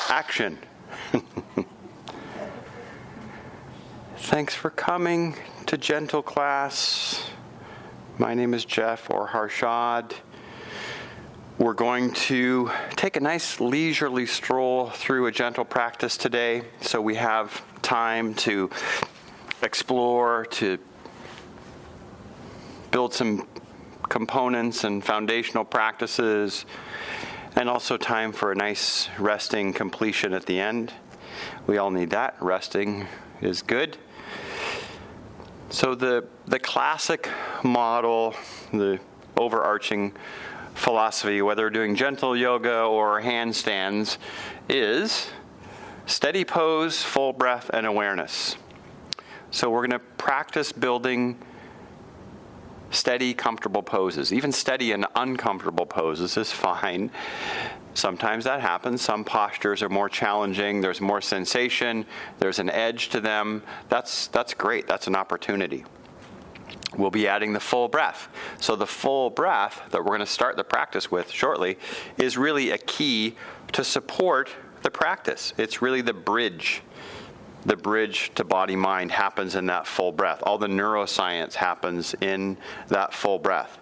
Action. Thanks for coming to Gentle Class. My name is Jeff or Harshad. We're going to take a nice leisurely stroll through a gentle practice today, so we have time to explore, to build some components and foundational practices, and also time for a nice resting completion at the end. We all need that. Resting is good. So the classic model, the overarching philosophy, whether we're doing gentle yoga or handstands, is steady pose, full breath, and awareness. So we're going to practice building steady, comfortable poses. Even steady and uncomfortable poses is fine. Sometimes that happens. Some postures are more challenging. There's more sensation. There's an edge to them. That's great. That's an opportunity. We'll be adding the full breath. So the full breath that we're going to start the practice with shortly is really a key to support the practice. It's really the bridge. The bridge to body-mind happens in that full breath. All the neuroscience happens in that full breath.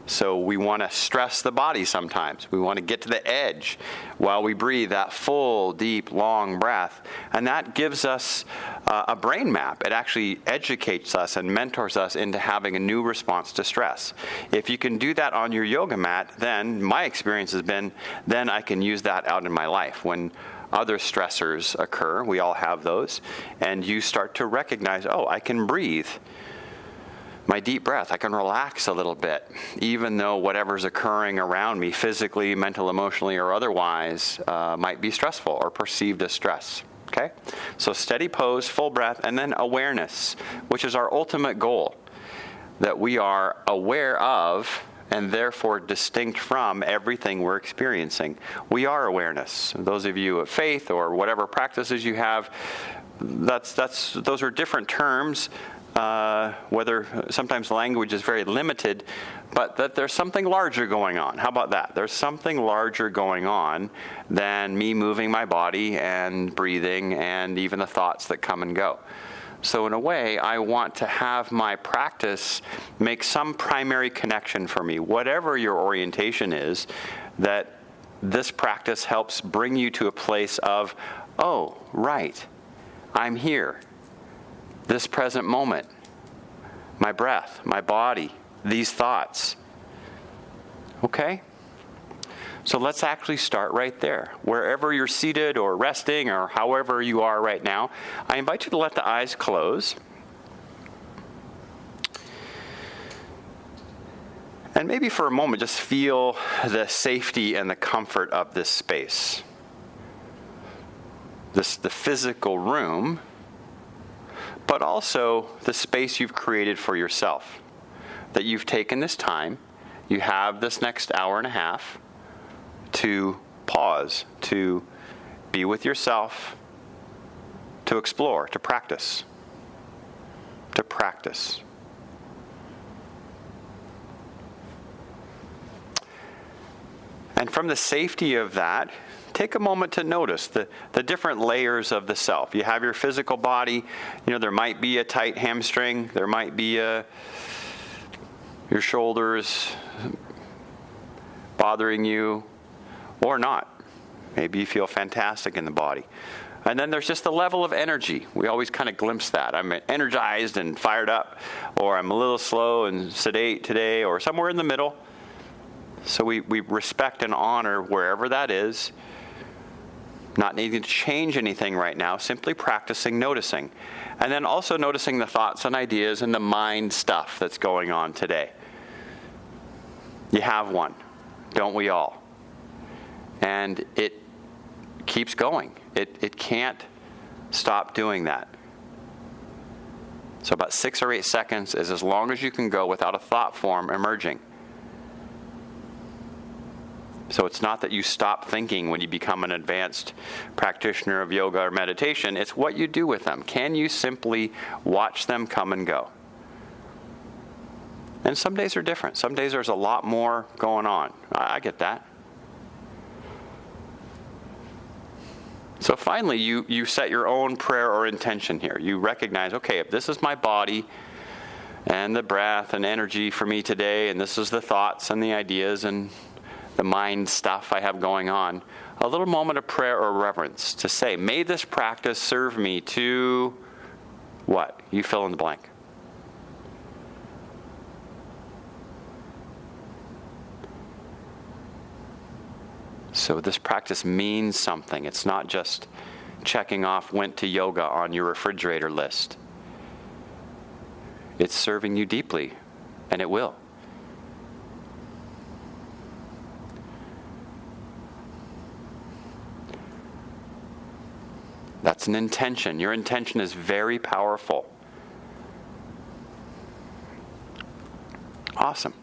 So we want to stress the body sometimes. We want to get to the edge while we breathe that full, deep, long breath. And that gives us a brain map. It actually educates us and mentors us into having a new response to stress. If you can do that on your yoga mat, then my experience has been, then I can use that out in my life. When other stressors occur, we all have those, and you start to recognize, oh, I can breathe. My deep breath, I can relax a little bit, even though whatever's occurring around me, physically, mental, emotionally, or otherwise, might be stressful or perceived as stress. Okay? So steady pose, full breath, and then awareness, which is our ultimate goal, that we are aware of and therefore distinct from everything we're experiencing. We are awareness. Those of you of faith or whatever practices you have, those are different terms. Whether sometimes language is very limited, but that there's something larger going on. How about that? There's something larger going on than me moving my body and breathing and even the thoughts that come and go. So in a way, I want to have my practice make some primary connection for me, whatever your orientation is, that this practice helps bring you to a place of, oh, right, I'm here. This present moment, my breath, my body, these thoughts. Okay? So let's actually start right there. Wherever you're seated or resting or however you are right now, I invite you to let the eyes close. And maybe for a moment, just feel the safety and the comfort of this space. The physical room, but also the space you've created for yourself. That you've taken this time, you have this next hour and a half to pause, to be with yourself, to explore, to practice. To practice. And from the safety of that, take a moment to notice the different layers of the self. You have your physical body. There might be a tight hamstring. There might be your shoulders bothering you, or not. Maybe you feel fantastic in the body. And then there's just the level of energy. We always kind of glimpse that. I'm energized and fired up, or I'm a little slow and sedate today, or somewhere in the middle. So we respect and honor wherever that is. Not needing to change anything right now, simply practicing noticing. And then also noticing the thoughts and ideas and the mind stuff that's going on today. You have one, don't we all? And it keeps going. It can't stop doing that. So about 6 or 8 seconds is as long as you can go without a thought form emerging. So it's not that you stop thinking when you become an advanced practitioner of yoga or meditation. It's what you do with them. Can you simply watch them come and go? And some days are different. Some days there's a lot more going on. I get that. So finally, you set your own prayer or intention here. You recognize, okay, if this is my body and the breath and energy for me today, and this is the thoughts and the ideas and the mind stuff I have going on, a little moment of prayer or reverence to say, may this practice serve me to what? You fill in the blank. So this practice means something. It's not just checking off went to yoga on your refrigerator list. It's serving you deeply, and it will. That's an intention. Your intention is very powerful. Awesome.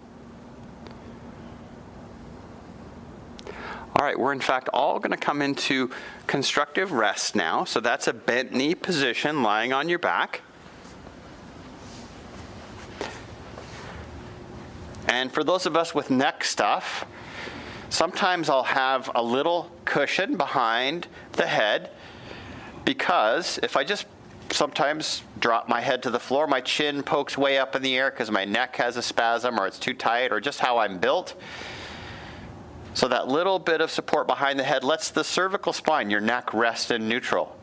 All right, we're in fact all going to come into constructive rest now. So that's a bent knee position, lying on your back. And for those of us with neck stuff, sometimes I'll have a little cushion behind the head, because if I just sometimes drop my head to the floor, my chin pokes way up in the air because my neck has a spasm or it's too tight or just how I'm built. So that little bit of support behind the head lets the cervical spine, your neck, rest in neutral.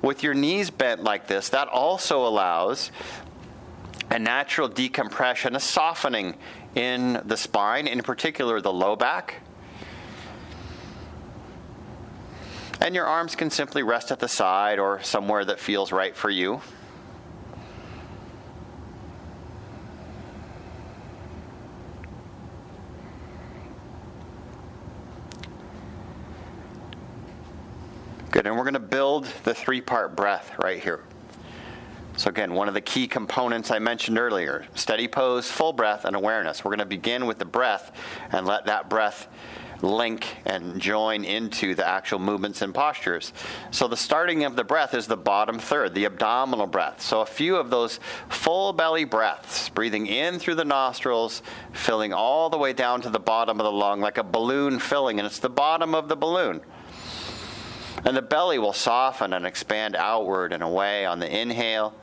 With your knees bent like this, that also allows a natural decompression, a softening in the spine, in particular the low back. And your arms can simply rest at the side or somewhere that feels right for you. Good, and we're going to build the three-part breath right here. So again, one of the key components I mentioned earlier, steady pose, full breath, and awareness. We're going to begin with the breath and let that breath link and join into the actual movements and postures. So the starting of the breath is the bottom third, the abdominal breath. So a few of those full belly breaths, breathing in through the nostrils, filling all the way down to the bottom of the lung like a balloon filling, and it's the bottom of the balloon. And the belly will soften and expand outward and away on the inhale.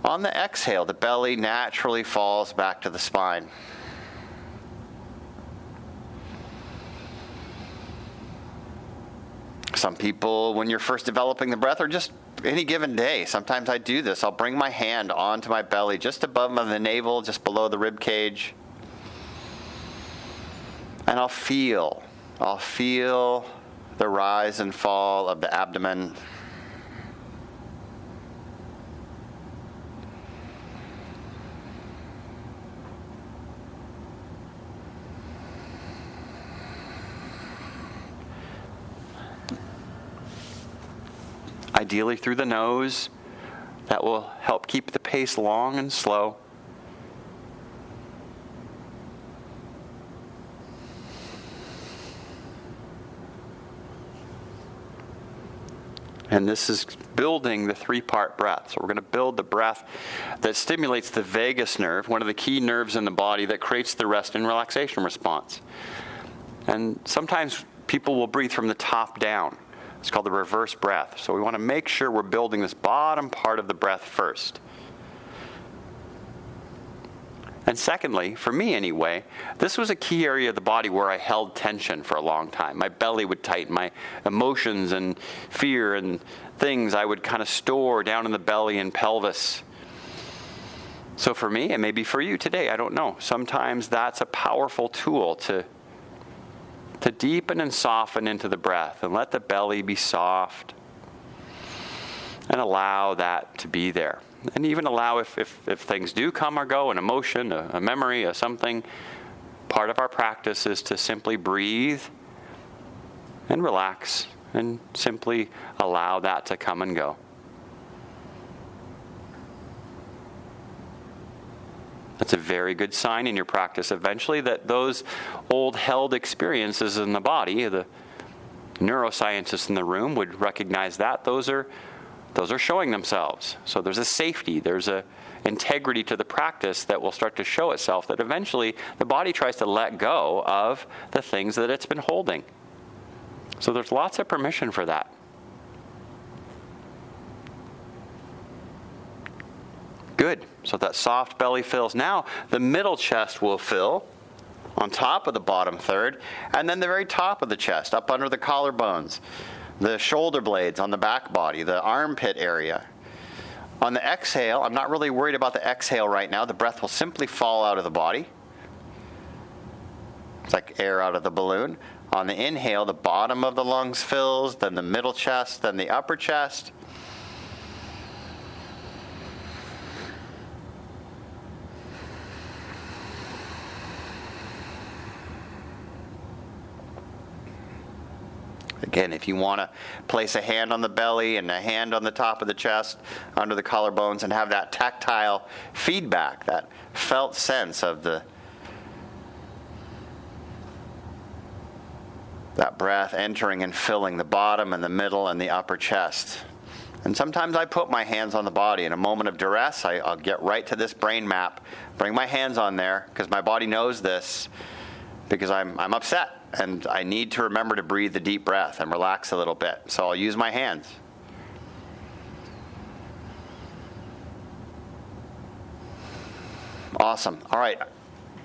On the exhale, the belly naturally falls back to the spine. Some people, when you're first developing the breath, or just any given day, sometimes I do this. I'll bring my hand onto my belly, just above the navel, just below the rib cage. And I'll feel the rise and fall of the abdomen. Ideally through the nose. That will help keep the pace long and slow. And this is building the three-part breath. So we're going to build the breath that stimulates the vagus nerve, one of the key nerves in the body that creates the rest and relaxation response. And sometimes people will breathe from the top down. It's called the reverse breath. So we want to make sure we're building this bottom part of the breath first. And secondly, for me anyway, this was a key area of the body where I held tension for a long time. My belly would tighten, my emotions and fear and things I would kind of store down in the belly and pelvis. So for me, and maybe for you today, I don't know, sometimes that's a powerful tool to deepen and soften into the breath and let the belly be soft and allow that to be there. And even allow if things do come or go, an emotion, a memory, or something, part of our practice is to simply breathe and relax and simply allow that to come and go. That's a very good sign in your practice eventually that those old held experiences in the body, the neuroscientists in the room would recognize that those are showing themselves. So there's a safety, there's a integrity to the practice that will start to show itself, that eventually the body tries to let go of the things that it's been holding. So there's lots of permission for that. Good. So that soft belly fills. Now the middle chest will fill on top of the bottom third, and then the very top of the chest, up under the collarbones, the shoulder blades on the back body, the armpit area. On the exhale, I'm not really worried about the exhale right now. The breath will simply fall out of the body. It's like air out of the balloon. On the inhale, the bottom of the lungs fills, then the middle chest, then the upper chest. Again, if you want to place a hand on the belly and a hand on the top of the chest, under the collarbones, and have that tactile feedback, that felt sense of that breath entering and filling the bottom and the middle and the upper chest. And sometimes I put my hands on the body. In a moment of duress, I'll get right to this brain map, bring my hands on there, because my body knows this, because I'm upset. And I need to remember to breathe the deep breath and relax a little bit. So I'll use my hands. Awesome. All right.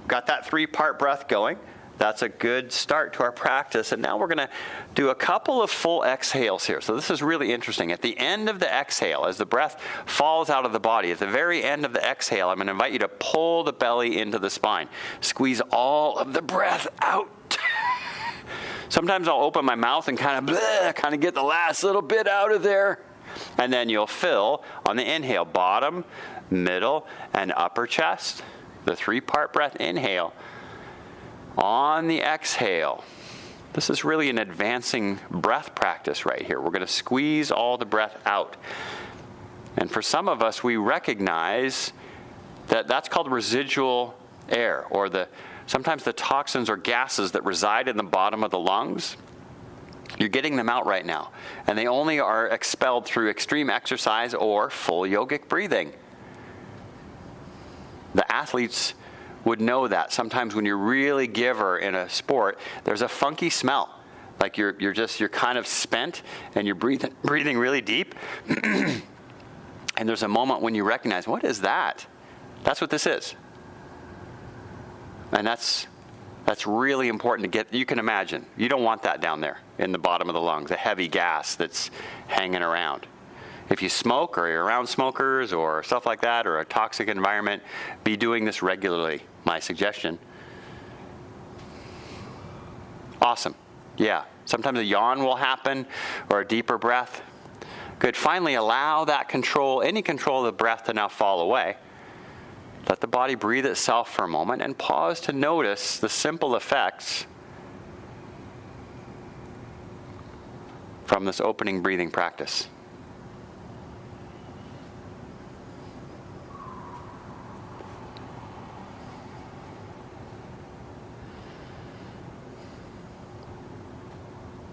Got that 3-part breath going. That's a good start to our practice. And now we're going to do a couple of full exhales here. So this is really interesting. At the end of the exhale, as the breath falls out of the body, at the very end of the exhale, I'm going to invite you to pull the belly into the spine. Squeeze all of the breath out. Sometimes I'll open my mouth and kind of get the last little bit out of there. And then you'll fill on the inhale, bottom, middle, and upper chest. The 3-part breath inhale. On the exhale, this is really an advancing breath practice right here. We're going to squeeze all the breath out. And for some of us, we recognize that that's called residual air, or sometimes the toxins or gases that reside in the bottom of the lungs. You're getting them out right now. And they only are expelled through extreme exercise or full yogic breathing. The athletes would know that. Sometimes when you're really giver in a sport, there's a funky smell. Like you're kind of spent and you're breathing really deep. And there's a moment when you recognize, what is that? That's what this is. And that's really important to get. You can imagine. You don't want that down there in the bottom of the lungs, a heavy gas that's hanging around. If you smoke or you're around smokers or stuff like that, or a toxic environment, be doing this regularly, my suggestion. Awesome. Yeah. Sometimes a yawn will happen or a deeper breath. Good. Finally, allow that control, any control of the breath, to now fall away. Let the body breathe itself for a moment and pause to notice the simple effects from this opening breathing practice.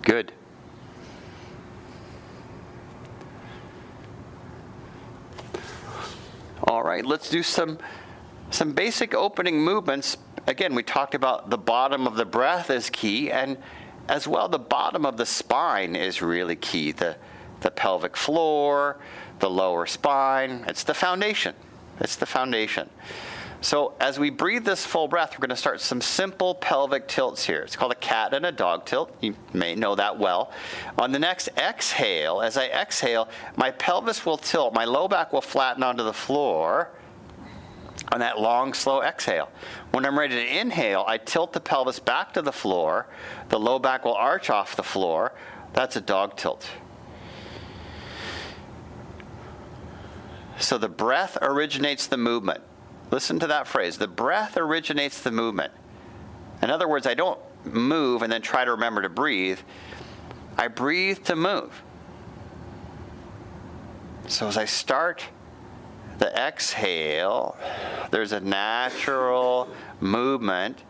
Good. All right, let's do some basic opening movements. Again, we talked about the bottom of the breath is key, and as well the bottom of the spine is really key. The pelvic floor, the lower spine, it's the foundation. It's the foundation. So as we breathe this full breath, we're going to start some simple pelvic tilts here. It's called a cat and a dog tilt. You may know that well. On the next exhale, as I exhale, my pelvis will tilt. My low back will flatten onto the floor on that long, slow exhale. When I'm ready to inhale, I tilt the pelvis back to the floor. The low back will arch off the floor. That's a dog tilt. So the breath originates the movement. Listen to that phrase. The breath originates the movement. In other words, I don't move and then try to remember to breathe. I breathe to move. So as I start the exhale, there's a natural movement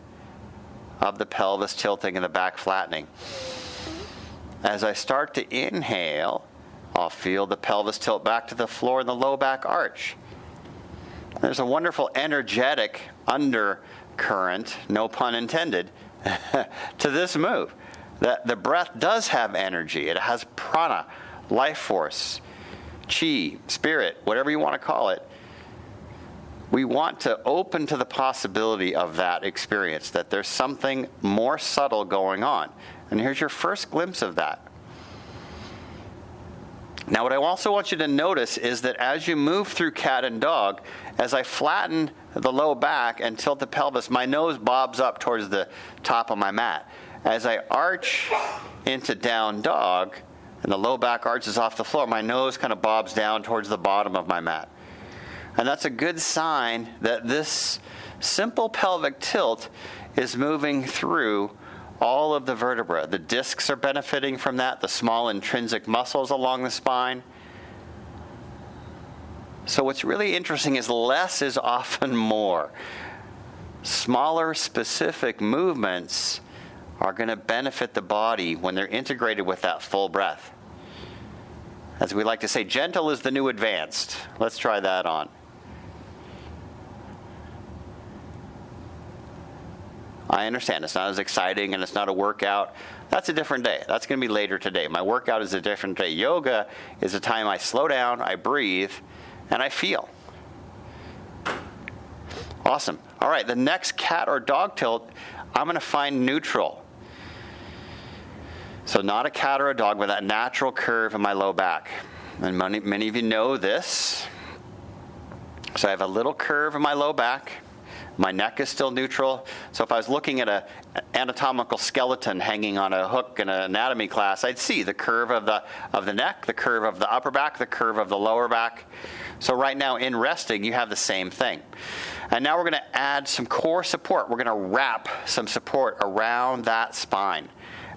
of the pelvis tilting and the back flattening. As I start to inhale, I'll feel the pelvis tilt back to the floor and the low back arch. There's a wonderful energetic undercurrent, no pun intended, to this move. The breath does have energy. It has prana, life force, chi, spirit, whatever you want to call it. we want to open to the possibility of that experience, that there's something more subtle going on. And here's your first glimpse of that. Now, what I also want you to notice is that as you move through cat and dog, as I flatten the low back and tilt the pelvis, my nose bobs up towards the top of my mat. As I arch into down dog, and the low back arches off the floor, my nose kind of bobs down towards the bottom of my mat. And that's a good sign that this simple pelvic tilt is moving through all of the vertebrae. The discs are benefiting from that, the small intrinsic muscles along the spine. So what's really interesting is less is often more. Smaller, specific movements are going to benefit the body when they're integrated with that full breath. As we like to say, gentle is the new advanced. Let's try that on. I understand it's not as exciting and it's not a workout. That's a different day. That's going to be later today. My workout is a different day. Yoga is a time I slow down, I breathe, and I feel. Awesome. All right, the next cat or dog tilt, I'm going to find neutral. So not a cat or a dog, but that natural curve in my low back. And many of you know this. So I have a little curve in my low back. My neck is still neutral. So if I was looking at an anatomical skeleton hanging on a hook in an anatomy class, I'd see the curve of the neck, the curve of the upper back, the curve of the lower back. So right now in resting, you have the same thing. And now we're going to add some core support. We're going to wrap some support around that spine.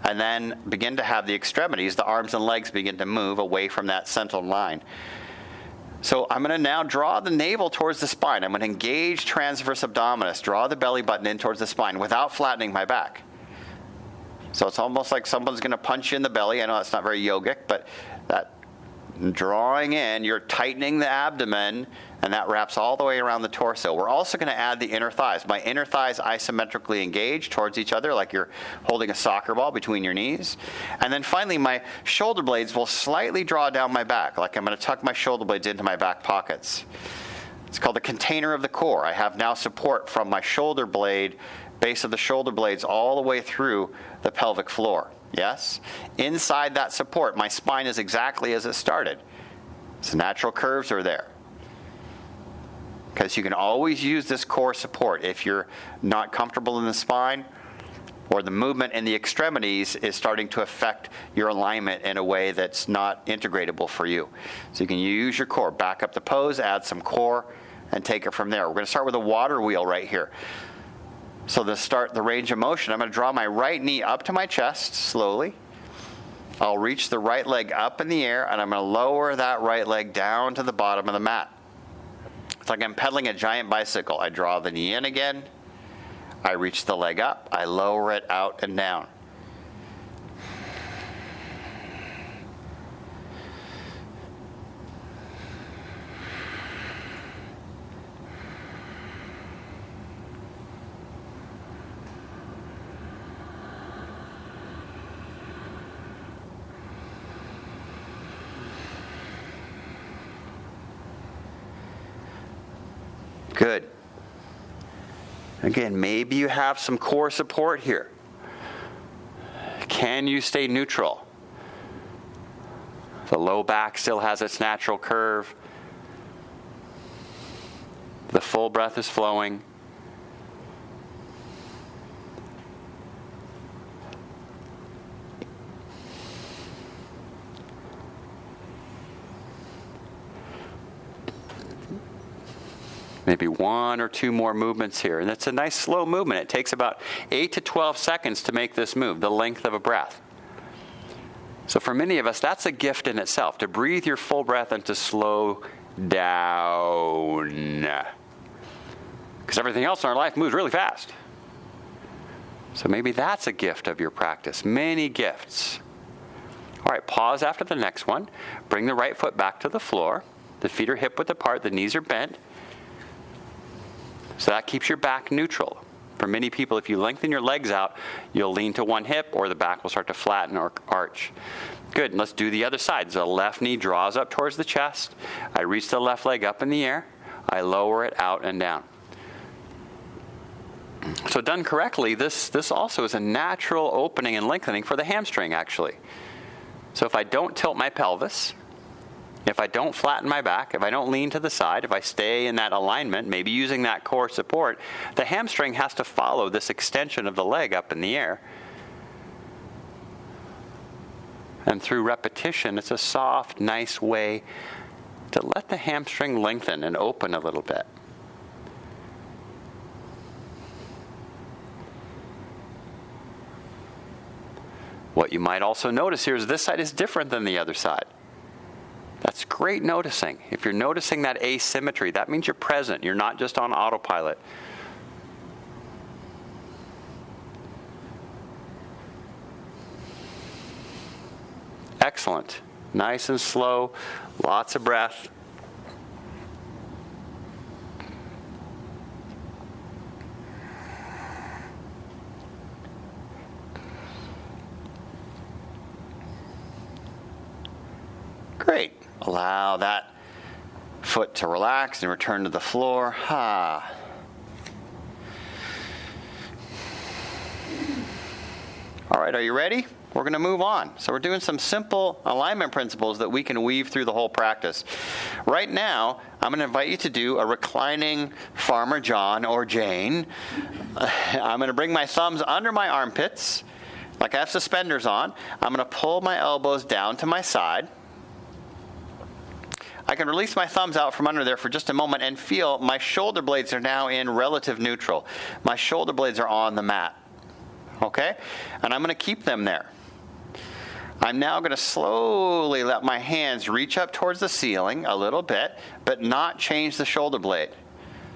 And then begin to have the extremities, the arms and legs, begin to move away from that central line. So I'm going to now draw the navel towards the spine. I'm going to engage transverse abdominis, draw the belly button in towards the spine without flattening my back. So it's almost like someone's going to punch you in the belly. I know that's not very yogic, but that drawing in, you're tightening the abdomen, and that wraps all the way around the torso. We're also going to add the inner thighs. My inner thighs isometrically engage towards each other like you're holding a soccer ball between your knees. And then finally, my shoulder blades will slightly draw down my back, like I'm going to tuck my shoulder blades into my back pockets. It's called the container of the core. I have now support from my shoulder blade, base of the shoulder blades, all the way through the pelvic floor. Yes? Inside that support, my spine is exactly as it started. So natural curves are there. Because you can always use this core support if you're not comfortable in the spine or the movement in the extremities is starting to affect your alignment in a way that's not integratable for you. So you can use your core. Back up the pose, add some core, and take it from there. We're going to start with a water wheel right here. So to start the range of motion, I'm going to draw my right knee up to my chest slowly. I'll reach the right leg up in the air, and I'm going to lower that right leg down to the bottom of the mat. It's like I'm pedaling a giant bicycle. I draw the knee in again. I reach the leg up. I lower it out and down. Good. Again, maybe you have some core support here. Can you stay neutral? The low back still has its natural curve. The full breath is flowing. Maybe one or two more movements here. And it's a nice slow movement. It takes about 8 to 12 seconds to make this move, the length of a breath. So for many of us, that's a gift in itself, to breathe your full breath and to slow down. Because everything else in our life moves really fast. So maybe that's a gift of your practice. Many gifts. All right, pause after the next one. Bring the right foot back to the floor. The feet are hip width apart. The knees are bent. So that keeps your back neutral. For many people, if you lengthen your legs out, you'll lean to one hip or the back will start to flatten or arch. Good, and let's do the other side. So the left knee draws up towards the chest. I reach the left leg up in the air. I lower it out and down. So done correctly, this also is a natural opening and lengthening for the hamstring, actually. So if I don't tilt my pelvis, if I don't flatten my back, if I don't lean to the side, if I stay in that alignment, maybe using that core support, the hamstring has to follow this extension of the leg up in the air. And through repetition, it's a soft, nice way to let the hamstring lengthen and open a little bit. What you might also notice here is this side is different than the other side. That's great noticing. If you're noticing that asymmetry, that means you're present. You're not just on autopilot. Excellent. Nice and slow. Lots of breath. Great. Allow that foot to relax and return to the floor. Ha. All right, are you ready? We're going to move on. So we're doing some simple alignment principles that we can weave through the whole practice. Right now, I'm going to invite you to do a reclining Farmer John or Jane. I'm going to bring my thumbs under my armpits, like I have suspenders on. I'm going to pull my elbows down to my side. I can release my thumbs out from under there for just a moment and feel my shoulder blades are now in relative neutral. My shoulder blades are on the mat. Okay? And I'm going to keep them there. I'm now going to slowly let my hands reach up towards the ceiling a little bit, but not change the shoulder blade.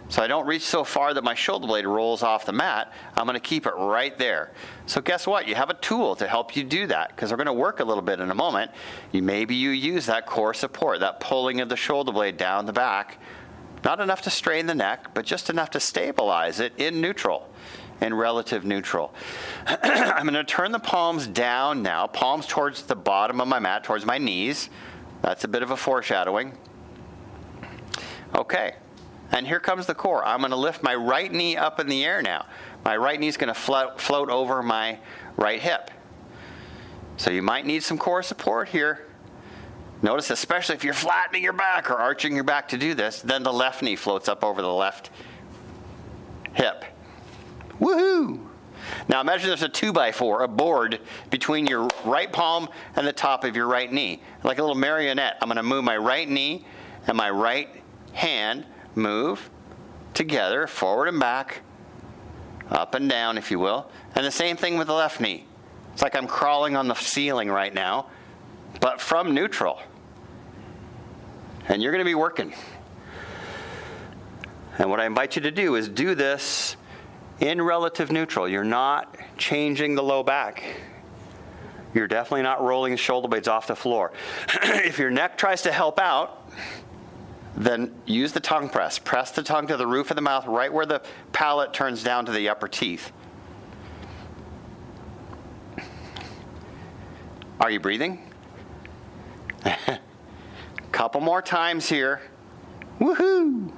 So I don't reach so far that my shoulder blade rolls off the mat. I'm going to keep it right there. So guess what? You have a tool to help you do that, because we're going to work a little bit in a moment. Maybe you use that core support, that pulling of the shoulder blade down the back. Not enough to strain the neck, but just enough to stabilize it in neutral, in relative neutral. I'm going to turn the palms down now, palms towards the bottom of my mat, towards my knees. That's a bit of a foreshadowing. Okay. And here comes the core. I'm going to lift my right knee up in the air now. My right knee is going to float over my right hip. So you might need some core support here. Notice, especially if you're flattening your back or arching your back to do this, then the left knee floats up over the left hip. Woohoo! Now imagine there's a 2x4, a board, between your right palm and the top of your right knee. Like a little marionette. I'm going to move my right knee and my right hand move together, forward and back, up and down, if you will. And the same thing with the left knee. It's like I'm crawling on the ceiling right now, but from neutral. And you're going to be working. And what I invite you to do is do this in relative neutral. You're not changing the low back. You're definitely not rolling the shoulder blades off the floor. If your neck tries to help out, then use the tongue press. Press the tongue to the roof of the mouth, right where the palate turns down to the upper teeth. Are you breathing? Couple more times here. Woohoo!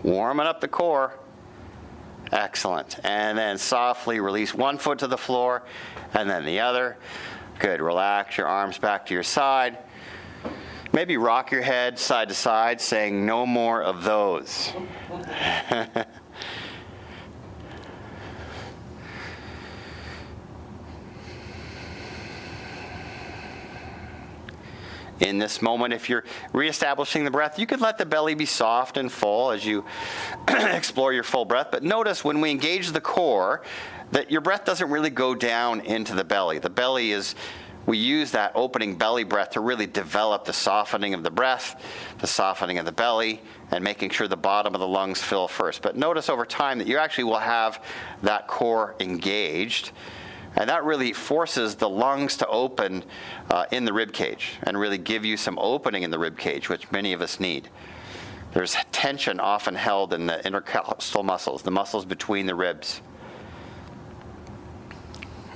Warming up the core. Excellent. And then softly release one foot to the floor and then the other. Good. Relax your arms back to your side. Maybe rock your head side to side, saying no more of those. In this moment, if you're reestablishing the breath, you could let the belly be soft and full as you explore your full breath. But notice when we engage the core, that your breath doesn't really go down into the belly. The belly is... We use that opening belly breath to really develop the softening of the breath, the softening of the belly, and making sure the bottom of the lungs fill first. But notice over time that you actually will have that core engaged, and that really forces the lungs to open in the rib cage and really give you some opening in the rib cage, which many of us need. There's tension often held in the intercostal muscles, the muscles between the ribs.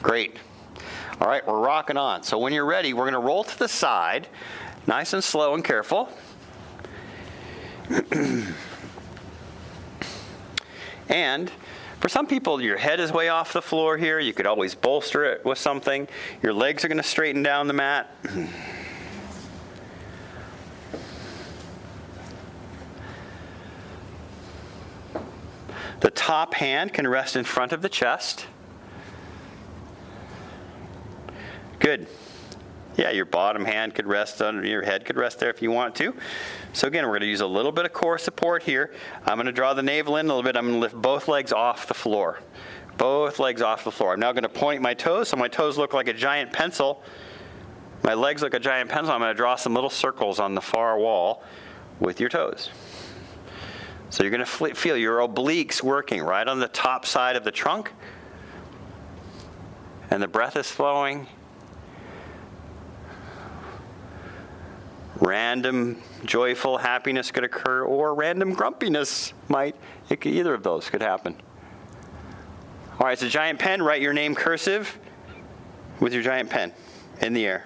Great. All right, we're rocking on. So when you're ready, we're going to roll to the side, nice and slow and careful. And for some people, your head is way off the floor here. You could always bolster it with something. Your legs are going to straighten down the mat. The top hand can rest in front of the chest. Good. Yeah, your bottom hand could rest under your head, could rest there if you want to. So again, we're going to use a little bit of core support here. I'm going to draw the navel in a little bit. I'm going to lift both legs off the floor. Both legs off the floor. I'm now going to point my toes, so my toes look like a giant pencil. My legs look like a giant pencil. I'm going to draw some little circles on the far wall with your toes. So you're going to feel your obliques working right on the top side of the trunk. And the breath is flowing. Random joyful happiness could occur, or random grumpiness might. Either of those could happen. All right, it's a giant pen. Write your name cursive with your giant pen in the air.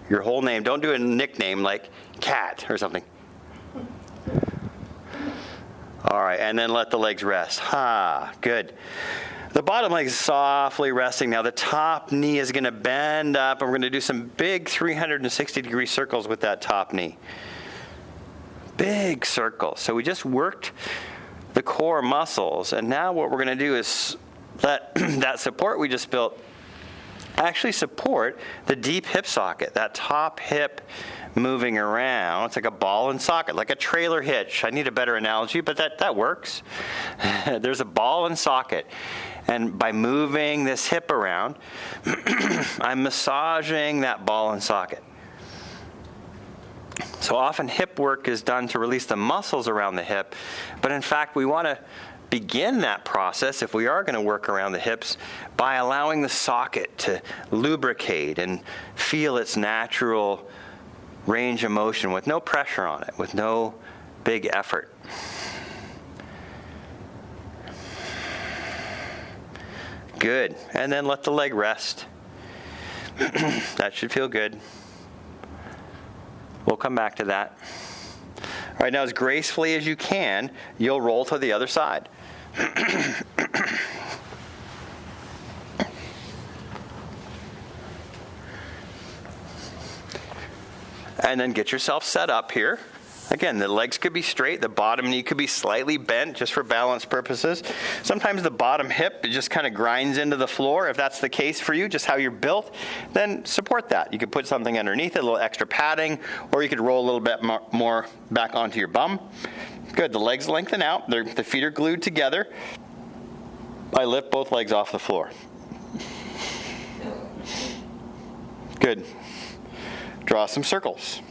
Your whole name. Don't do a nickname like Cat or something. All right, and then let the legs rest. Good. The bottom leg is softly resting. Now the top knee is going to bend up, and we're going to do some big 360-degree circles with that top knee. Big circles. So we just worked the core muscles, and now what we're going to do is let that support we just built actually support the deep hip socket, that top hip moving around. It's like a ball and socket, like a trailer hitch. I need a better analogy, but that works. There's a ball and socket. And by moving this hip around, I'm massaging that ball and socket. So often hip work is done to release the muscles around the hip, but in fact we want to begin that process, if we are going to work around the hips, by allowing the socket to lubricate and feel its natural range of motion with no pressure on it, with no big effort. Good. And then let the leg rest. That should feel good. We'll come back to that. All right, now as gracefully as you can, you'll roll to the other side. And then get yourself set up here. Again, the legs could be straight, the bottom knee could be slightly bent just for balance purposes. Sometimes the bottom hip just kind of grinds into the floor. If that's the case for you, just how you're built, then support that. You could put something underneath it, a little extra padding, or you could roll a little bit more back onto your bum. Good, the legs lengthen out, the feet are glued together. I lift both legs off the floor. Good. Draw some circles.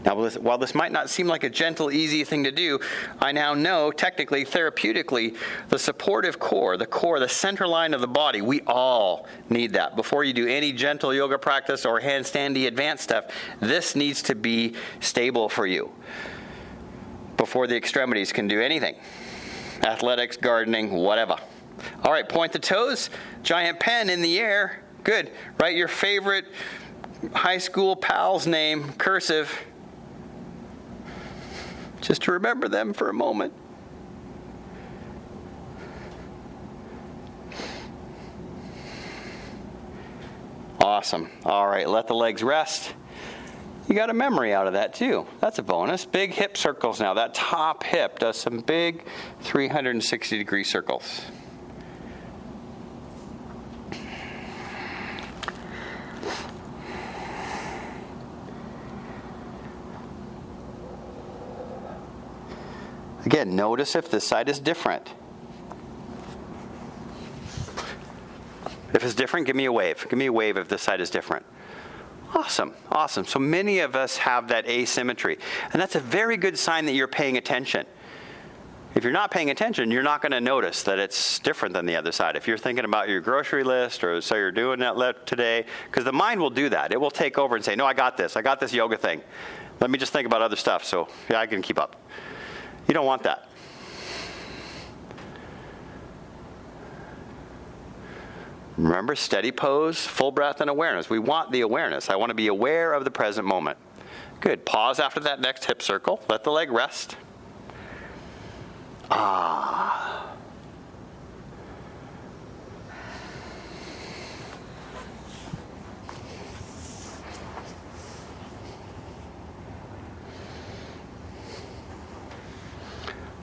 Now, while this might not seem like a gentle, easy thing to do, I now know, technically, therapeutically, the supportive core, the center line of the body, we all need that. Before you do any gentle yoga practice or handstandy advanced stuff, this needs to be stable for you before the extremities can do anything. Athletics, gardening, whatever. All right, point the toes, giant pen in the air. Good. Write your favorite high school pal's name, cursive, just to remember them for a moment. Awesome. All right, let the legs rest. You got a memory out of that too. That's a bonus. Big hip circles now. That top hip does some big 360-degree circles. Again, notice if this side is different. If it's different, give me a wave. Give me a wave if this side is different. Awesome, awesome. So many of us have that asymmetry. And that's a very good sign that you're paying attention. If you're not paying attention, you're not going to notice that it's different than the other side. If you're thinking about your grocery list, or so you're doing that today, because the mind will do that. It will take over and say, no, I got this yoga thing. Let me just think about other stuff so yeah, I can keep up. You don't want that. Remember, steady pose, full breath, and awareness. We want the awareness. I want to be aware of the present moment. Good. Pause after that next hip circle. Let the leg rest. Ah.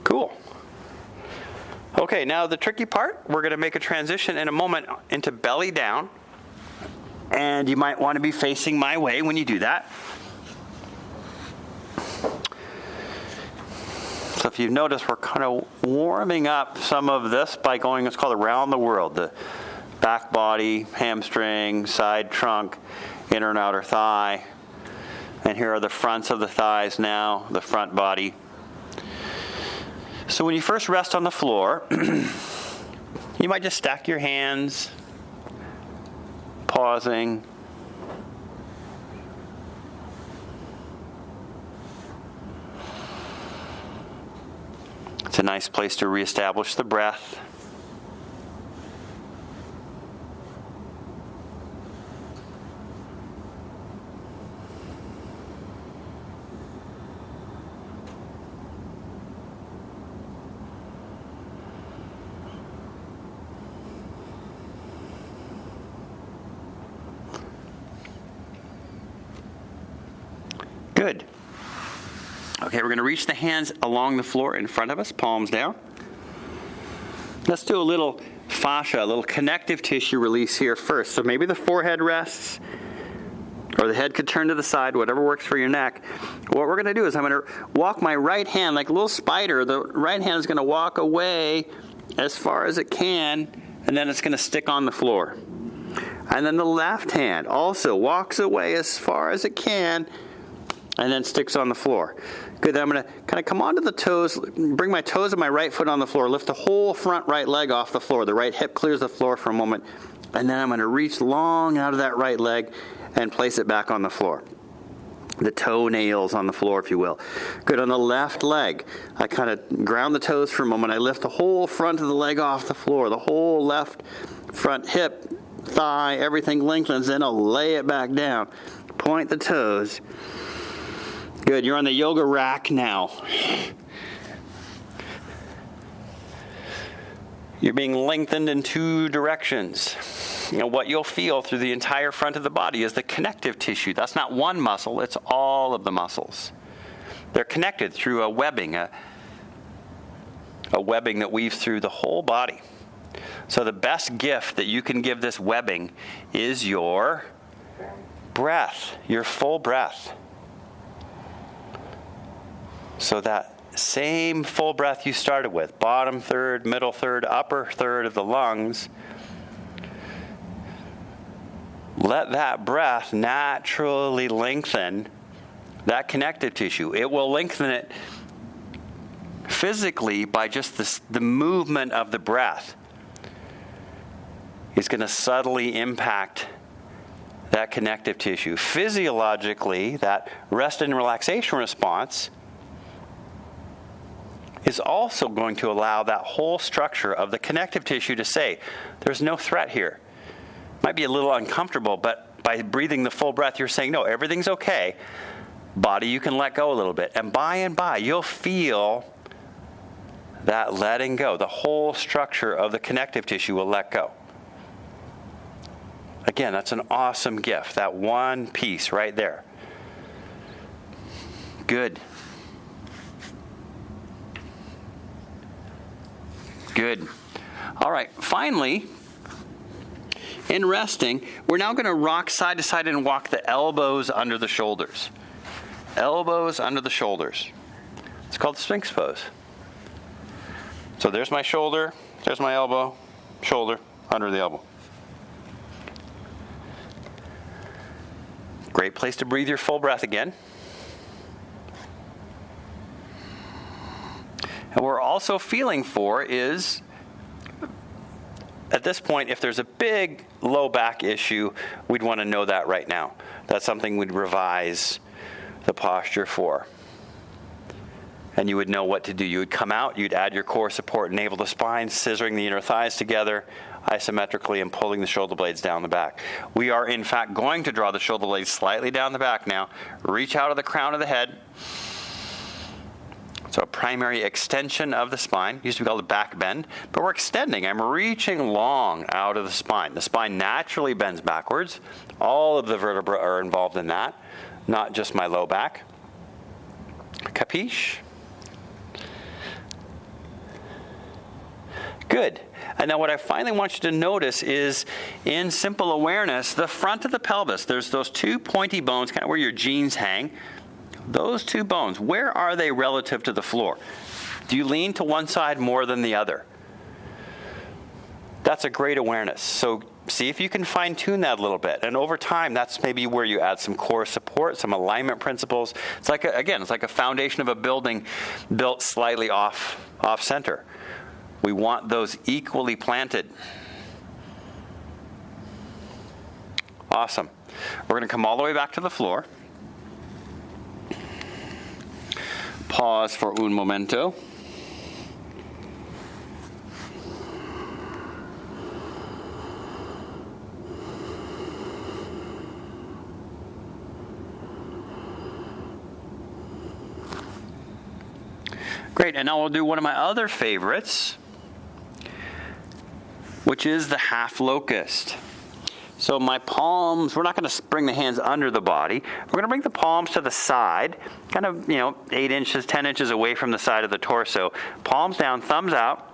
Cool. Okay, now the tricky part, we're going to make a transition in a moment into belly down. And you might want to be facing my way when you do that. So if you've noticed, we're kind of warming up some of this by going, it's called around the world. The back body, hamstring, side trunk, inner and outer thigh. And here are the fronts of the thighs now, the front body. So when you first rest on the floor, you might just stack your hands, pausing. It's a nice place to reestablish the breath. Good. Okay, we're going to reach the hands along the floor in front of us, palms down. Let's do a little fascia, a little connective tissue release here first. So maybe the forehead rests, or the head could turn to the side, whatever works for your neck. What we're going to do is I'm going to walk my right hand like a little spider. The right hand is going to walk away as far as it can, and then it's going to stick on the floor. And then the left hand also walks away as far as it can, and then sticks on the floor. Good, then I'm going to kind of come onto the toes, bring my toes of my right foot on the floor, lift the whole front right leg off the floor. The right hip clears the floor for a moment, and then I'm going to reach long out of that right leg and place it back on the floor. The toenails on the floor, if you will. Good, on the left leg, I kind of ground the toes for a moment. I lift the whole front of the leg off the floor, the whole left front hip, thigh, everything lengthens, then I'll lay it back down. Point the toes. Good, you're on the yoga rack now. You're being lengthened in two directions. You know, what you'll feel through the entire front of the body is the connective tissue. That's not one muscle, it's all of the muscles. They're connected through a webbing that weaves through the whole body. So the best gift that you can give this webbing is your breath, your full breath. So that same full breath you started with, bottom third, middle third, upper third of the lungs, let that breath naturally lengthen that connective tissue. It will lengthen it physically by just the movement of the breath. It's going to subtly impact that connective tissue. Physiologically, that rest and relaxation response is also going to allow that whole structure of the connective tissue to say, there's no threat here. Might be a little uncomfortable, but by breathing the full breath, you're saying, no, everything's okay. Body, you can let go a little bit. And by, you'll feel that letting go. The whole structure of the connective tissue will let go. Again, that's an awesome gift. That one piece right there. Good. Good. All right, finally, in resting, we're now going to rock side to side and walk the elbows under the shoulders. Elbows under the shoulders. It's called Sphinx pose. So there's my shoulder, there's my elbow, shoulder, under the elbow. Great place to breathe your full breath again. And what we're also feeling for is, at this point, if there's a big low back issue, we'd want to know that right now. That's something we'd revise the posture for. And you would know what to do. You would come out, you'd add your core support, navel to spine, scissoring the inner thighs together, isometrically and pulling the shoulder blades down the back. We are, in fact, going to draw the shoulder blades slightly down the back now. Reach out of the crown of the head. So a primary extension of the spine. Used to be called a back bend, but we're extending. I'm reaching long out of the spine. The spine naturally bends backwards. All of the vertebrae are involved in that, not just my low back. Capiche? Good. And now what I finally want you to notice is, in simple awareness, the front of the pelvis, there's those two pointy bones, kind of where your jeans hang. Those two bones, where are they relative to the floor? Do you lean to one side more than the other? That's a great awareness. So see if you can fine-tune that a little bit. And over time, that's maybe where you add some core support, some alignment principles. It's like, it's like a foundation of a building built slightly off-center. We want those equally planted. Awesome. We're going to come all the way back to the floor. Pause for un momento. Great, and now we'll do one of my other favorites, which is the half locust. So my palms, we're not going to bring the hands under the body. We're going to bring the palms to the side, kind of, 8 inches, 10 inches away from the side of the torso. Palms down, thumbs out.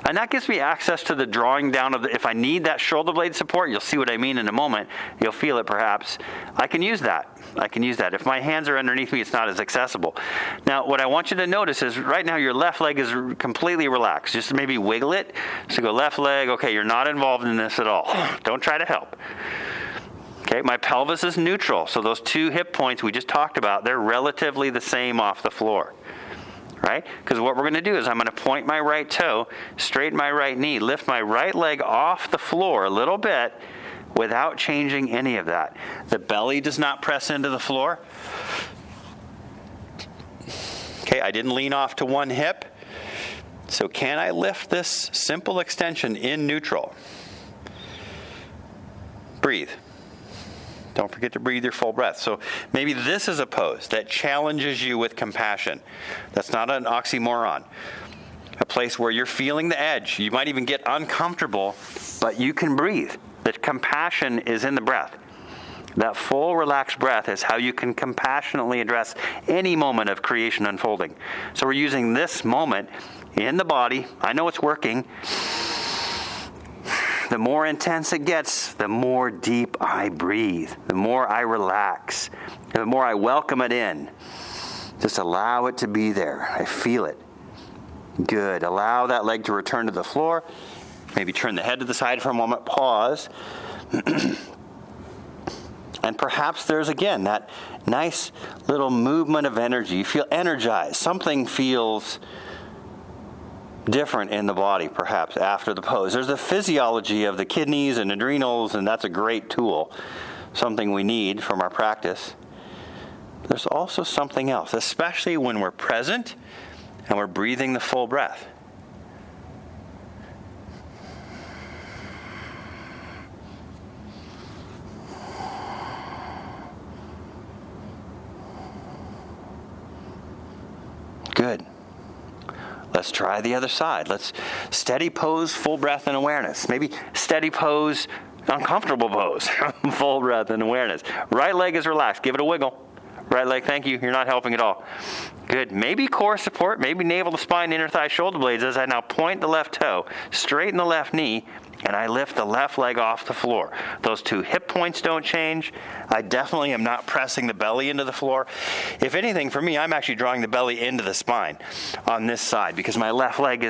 And that gives me access to the drawing down of if I need that shoulder blade support, you'll see what I mean in a moment. You'll feel it perhaps. I can use that. If my hands are underneath me, it's not as accessible. Now, what I want you to notice is right now your left leg is completely relaxed. Just maybe wiggle it. So go left leg. Okay, you're not involved in this at all. Don't try to help. Okay, my pelvis is neutral. So those two hip points we just talked about, they're relatively the same off the floor. Right? Because what we're going to do is I'm going to point my right toe, straighten my right knee, lift my right leg off the floor a little bit without changing any of that. The belly does not press into the floor. Okay, I didn't lean off to one hip. So can I lift this simple extension in neutral? Breathe. Don't forget to breathe your full breath. So maybe this is a pose that challenges you with compassion. That's not an oxymoron. A place where you're feeling the edge. You might even get uncomfortable, but you can breathe. The compassion is in the breath. That full relaxed breath is how you can compassionately address any moment of creation unfolding. So we're using this moment in the body. I know it's working. The more intense it gets, the more deep I breathe, the more I relax, the more I welcome it in. Just allow it to be there. I feel it. Good. Allow that leg to return to the floor. Maybe turn the head to the side for a moment. Pause. And perhaps there's, again, that nice little movement of energy. You feel energized. Something feels different in the body, perhaps, after the pose. There's the physiology of the kidneys and adrenals, and that's a great tool, something we need from our practice. There's also something else, especially when we're present and we're breathing the full breath. Good. Let's try the other side. Let's steady pose, full breath and awareness. Maybe steady pose, uncomfortable pose, full breath and awareness. Right leg is relaxed. Give it a wiggle. Right leg, thank you. You're not helping at all. Good. Maybe core support, maybe navel to spine, inner thigh, shoulder blades as I now point the left toe, straighten the left knee, and I lift the left leg off the floor. Those two hip points don't change. I definitely am not pressing the belly into the floor. If anything, for me, I'm actually drawing the belly into the spine on this side because my left leg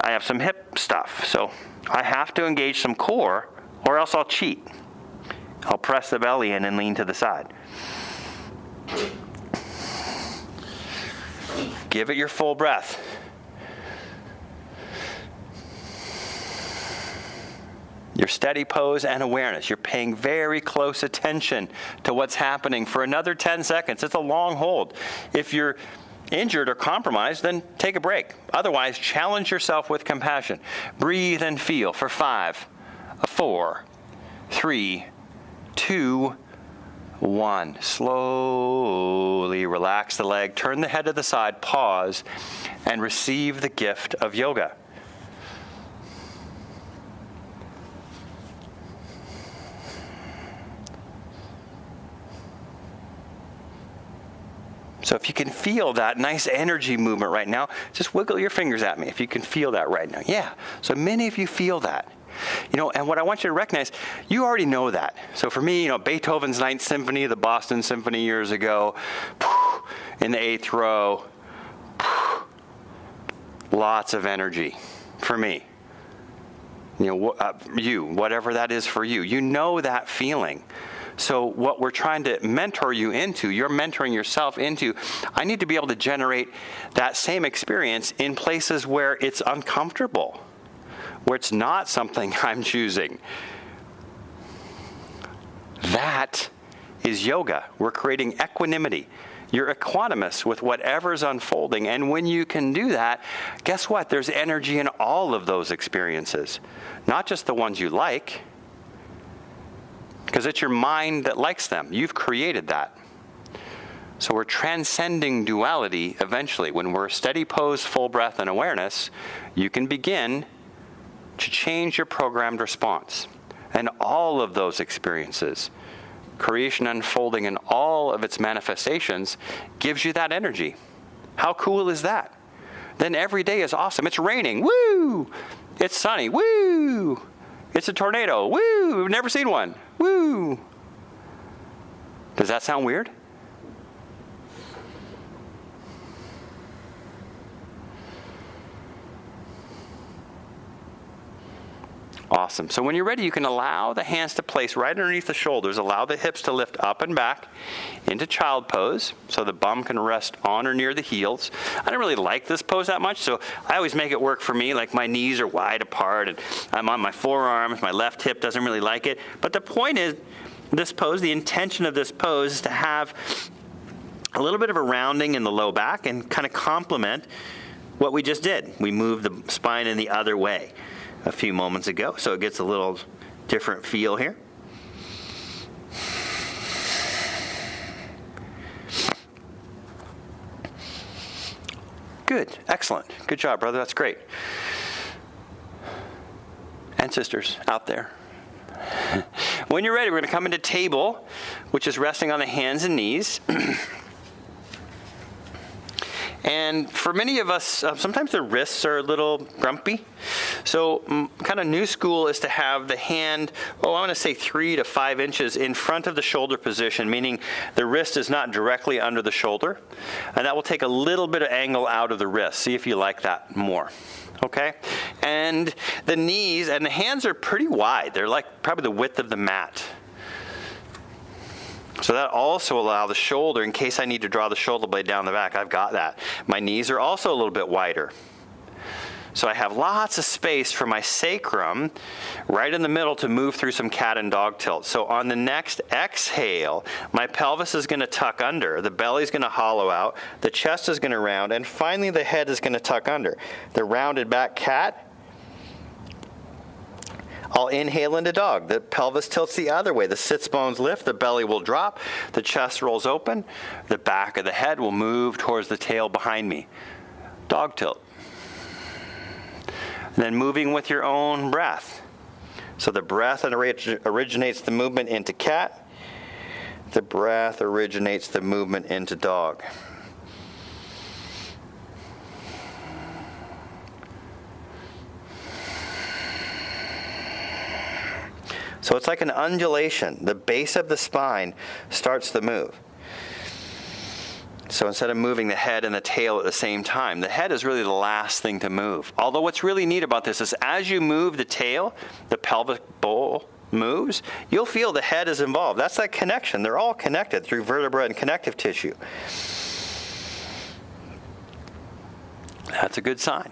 I have some hip stuff. So I have to engage some core or else I'll cheat. I'll press the belly in and lean to the side. Give it your full breath. Your steady pose and awareness. You're paying very close attention to what's happening for another 10 seconds. It's a long hold. If you're injured or compromised, then take a break. Otherwise, challenge yourself with compassion. Breathe and feel for 5, 4, 3, 2, 1. Slowly relax the leg, turn the head to the side, pause, and receive the gift of yoga. So if you can feel that nice energy movement right now, just wiggle your fingers at me if you can feel that right now. Yeah, so many of you feel that. And what I want you to recognize, you already know that. So for me, Beethoven's Ninth Symphony, the Boston Symphony years ago, in the 8th row, lots of energy for me. Whatever that is for you. You know that feeling. So what we're trying to mentor you into, you're mentoring yourself into, I need to be able to generate that same experience in places where it's uncomfortable, where it's not something I'm choosing. That is yoga. We're creating equanimity. You're equanimous with whatever's unfolding. And when you can do that, guess what? There's energy in all of those experiences, not just the ones you like, because it's your mind that likes them. You've created that. So we're transcending duality eventually. When we're steady pose, full breath, and awareness, you can begin to change your programmed response. And all of those experiences, creation unfolding in all of its manifestations, gives you that energy. How cool is that? Then every day is awesome. It's raining. Woo! It's sunny. Woo! It's a tornado. Woo! We've never seen one. Woo! Does that sound weird? Awesome. So when you're ready, you can allow the hands to place right underneath the shoulders. Allow the hips to lift up and back into child pose so the bum can rest on or near the heels. I don't really like this pose that much, so I always make it work for me. Like my knees are wide apart and I'm on my forearms. My left hip doesn't really like it. But the point is, this pose, the intention of this pose is to have a little bit of a rounding in the low back and kind of complement what we just did. We moved the spine in the other way a few moments ago, so it gets a little different feel here. Good, excellent. Good job, brother. That's great. And sisters out there. When you're ready, we're going to come into table, which is resting on the hands and knees. And for many of us, sometimes the wrists are a little grumpy. So kind of new school is to have the hand, I want to say 3 to 5 inches in front of the shoulder position, meaning the wrist is not directly under the shoulder. And that will take a little bit of angle out of the wrist. See if you like that more. Okay? And the knees and the hands are pretty wide. They're like probably the width of the mat. So that also allows the shoulder, in case I need to draw the shoulder blade down the back, I've got that. My knees are also a little bit wider. So I have lots of space for my sacrum right in the middle to move through some cat and dog tilt. So on the next exhale, my pelvis is going to tuck under, the belly is going to hollow out, the chest is going to round, and finally the head is going to tuck under. The rounded back cat, I'll inhale into dog. The pelvis tilts the other way. The sits bones lift. The belly will drop. The chest rolls open. The back of the head will move towards the tail behind me. Dog tilt. And then moving with your own breath. So the breath originates the movement into cat. The breath originates the movement into dog. So it's like an undulation. The base of the spine starts the move. So instead of moving the head and the tail at the same time, the head is really the last thing to move. Although what's really neat about this is as you move the tail, the pelvic bowl moves, you'll feel the head is involved. That's that connection. They're all connected through vertebra and connective tissue. That's a good sign.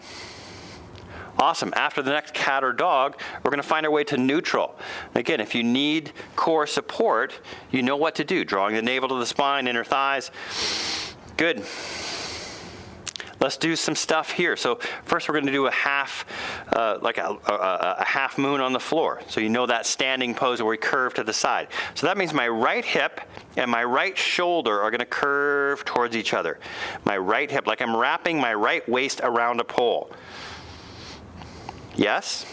Awesome. After the next cat or dog, we're going to find our way to neutral. Again, if you need core support, you know what to do. Drawing the navel to the spine, inner thighs. Good. Let's do some stuff here. So first we're going to do a half, like a half moon on the floor. So you know that standing pose where we curve to the side. So that means my right hip and my right shoulder are going to curve towards each other. My right hip, like I'm wrapping my right waist around a pole. Yes?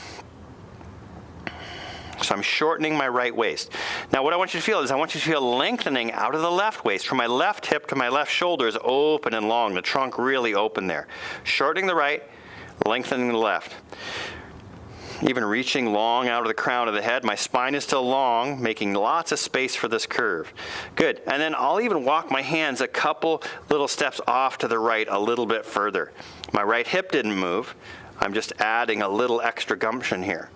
So I'm shortening my right waist. Now what I want you to feel is I want you to feel lengthening out of the left waist. From my left hip to my left shoulder is open and long. The trunk really open there. Shortening the right, lengthening the left. Even reaching long out of the crown of the head. My spine is still long, making lots of space for this curve. Good. And then I'll even walk my hands a couple little steps off to the right a little bit further. My right hip didn't move. I'm just adding a little extra gumption here.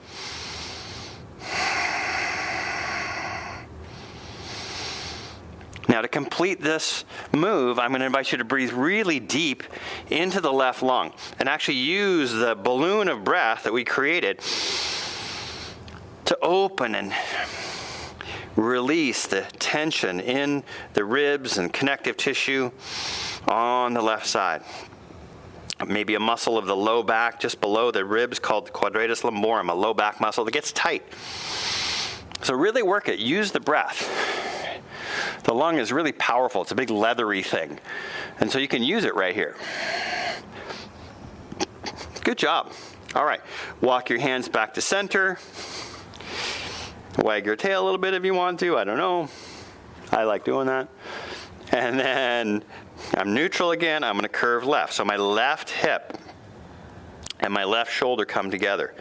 Now to complete this move, I'm going to invite you to breathe really deep into the left lung and actually use the balloon of breath that we created to open and release the tension in the ribs and connective tissue on the left side. Maybe a muscle of the low back just below the ribs called the quadratus lumborum, a low back muscle that gets tight. So really work it. Use the breath. The lung is really powerful. It's a big leathery thing. And so you can use it right here. Good job. All right. Walk your hands back to center. Wag your tail a little bit if you want to. I don't know. I like doing that. And then I'm neutral again. I'm going to curve left. So my left hip and my left shoulder come together.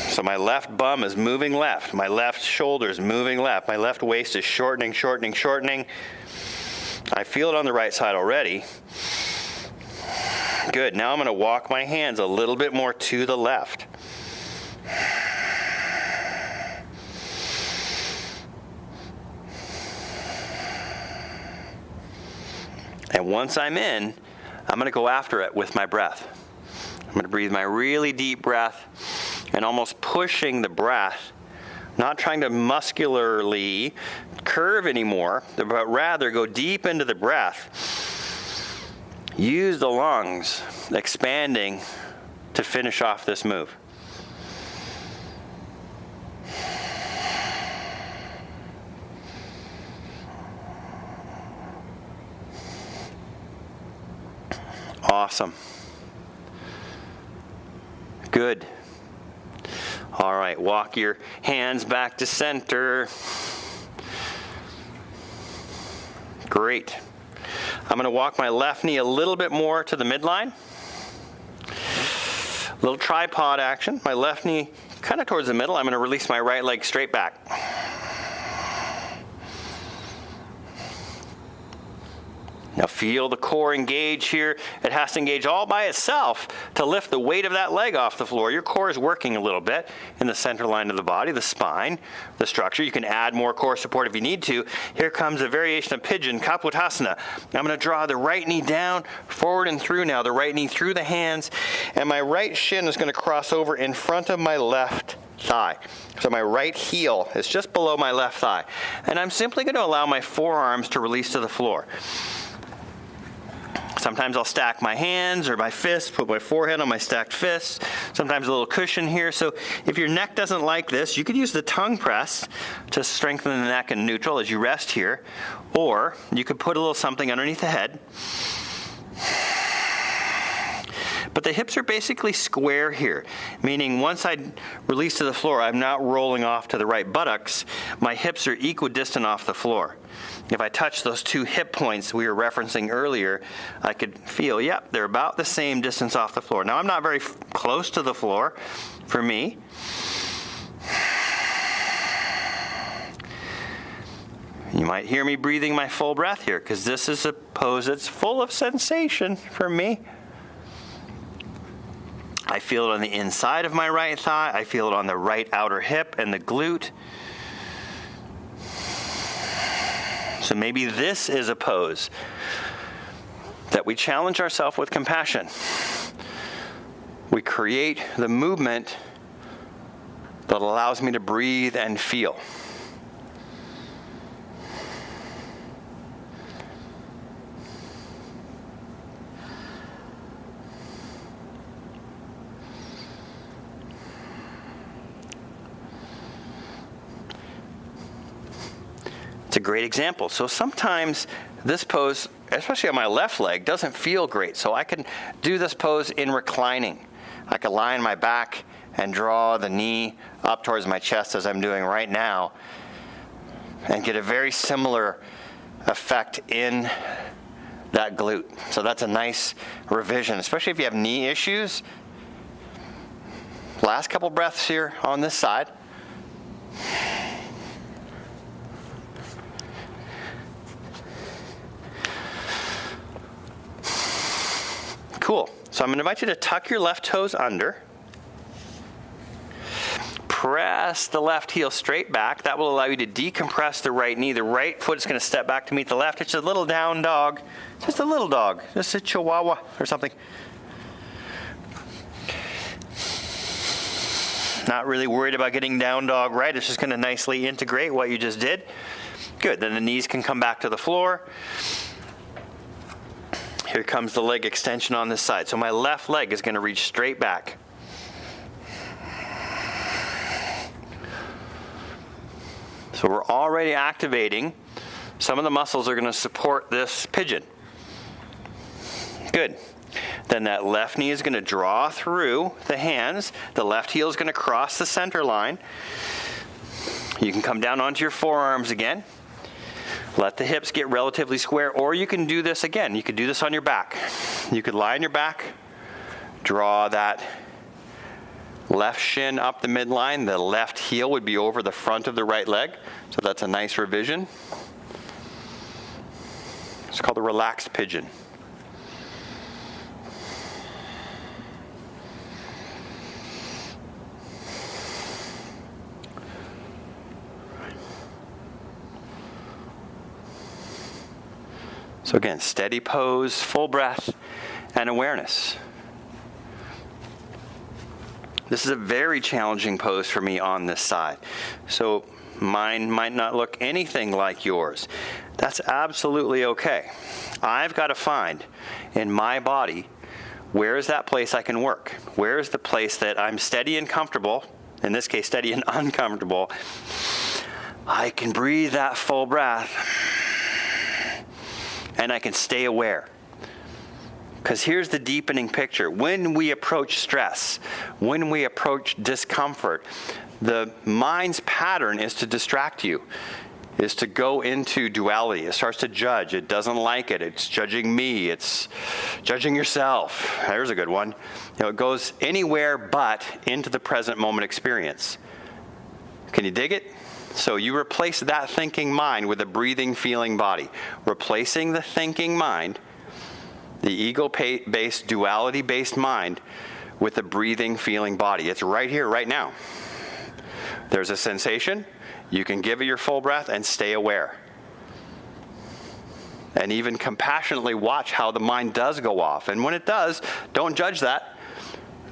So my left bum is moving left. My left shoulder is moving left. My left waist is shortening, shortening, shortening. I feel it on the right side already. Good. Now I'm going to walk my hands a little bit more to the left. And once I'm in, I'm going to go after it with my breath. I'm going to breathe my really deep breath and almost pushing the breath, not trying to muscularly curve anymore, but rather go deep into the breath. Use the lungs, expanding to finish off this move. Awesome. Good. All right, walk your hands back to center. Great. I'm going to walk my left knee a little bit more to the midline. Little tripod action. My left knee kind of towards the middle. I'm going to release my right leg straight back. Now feel the core engage here. It has to engage all by itself to lift the weight of that leg off the floor. Your core is working a little bit in the center line of the body, the spine, the structure. You can add more core support if you need to. Here comes a variation of pigeon, Kapotasana. I'm going to draw the right knee down, forward and through now, the right knee through the hands, and my right shin is going to cross over in front of my left thigh. So my right heel is just below my left thigh. And I'm simply going to allow my forearms to release to the floor. Sometimes I'll stack my hands or my fists, put my forehead on my stacked fists. Sometimes a little cushion here. So if your neck doesn't like this, you could use the tongue press to strengthen the neck in neutral as you rest here. Or you could put a little something underneath the head. But the hips are basically square here, meaning once I release to the floor, I'm not rolling off to the right buttocks. My hips are equidistant off the floor. If I touch those two hip points we were referencing earlier, I could feel, yep, they're about the same distance off the floor. Now, I'm not very close to the floor for me. You might hear me breathing my full breath here because this is a pose that's full of sensation for me. I feel it on the inside of my right thigh. I feel it on the right outer hip and the glute. So maybe this is a pose that we challenge ourselves with compassion. We create the movement that allows me to breathe and feel. great example. So sometimes this pose, especially on my left leg, doesn't feel great. So I can do this pose in reclining. I can lie on my back and draw the knee up towards my chest as I'm doing right now and get a very similar effect in that glute. So that's a nice revision, especially if you have knee issues. Last couple breaths here on this side. Cool. So I'm going to invite you to tuck your left toes under. Press the left heel straight back. That will allow you to decompress the right knee. The right foot is going to step back to meet the left. It's a little down dog. Just a little dog. Just a chihuahua or something. Not really worried about getting down dog right. It's just going to nicely integrate what you just did. Good. Then the knees can come back to the floor. Here comes the leg extension on this side. So my left leg is going to reach straight back. So we're already activating some of the muscles that are going to support this pigeon. Good. Then that left knee is going to draw through the hands. The left heel is going to cross the center line. You can come down onto your forearms again. Let the hips get relatively square, or you can do this again. You could do this on your back. You could lie on your back, draw that left shin up the midline. The left heel would be over the front of the right leg. So that's a nice revision. It's called the relaxed pigeon. So again, steady pose, full breath, and awareness. This is a very challenging pose for me on this side. So mine might not look anything like yours. That's absolutely okay. I've got to find in my body, where is that place I can work? Where is the place that I'm steady and comfortable, in this case steady and uncomfortable, I can breathe that full breath, and I can stay aware. Because here's the deepening picture. When we approach stress, when we approach discomfort, the mind's pattern is to distract you, is to go into duality. It starts to judge. It doesn't like it. It's judging me. It's judging yourself. There's a good one. It goes anywhere but into the present moment experience. Can you dig it? So you replace that thinking mind with a breathing, feeling body. Replacing the thinking mind, the ego-based, duality-based mind, with a breathing, feeling body. It's right here, right now. There's a sensation. You can give it your full breath and stay aware. And even compassionately watch how the mind does go off. And when it does, don't judge that.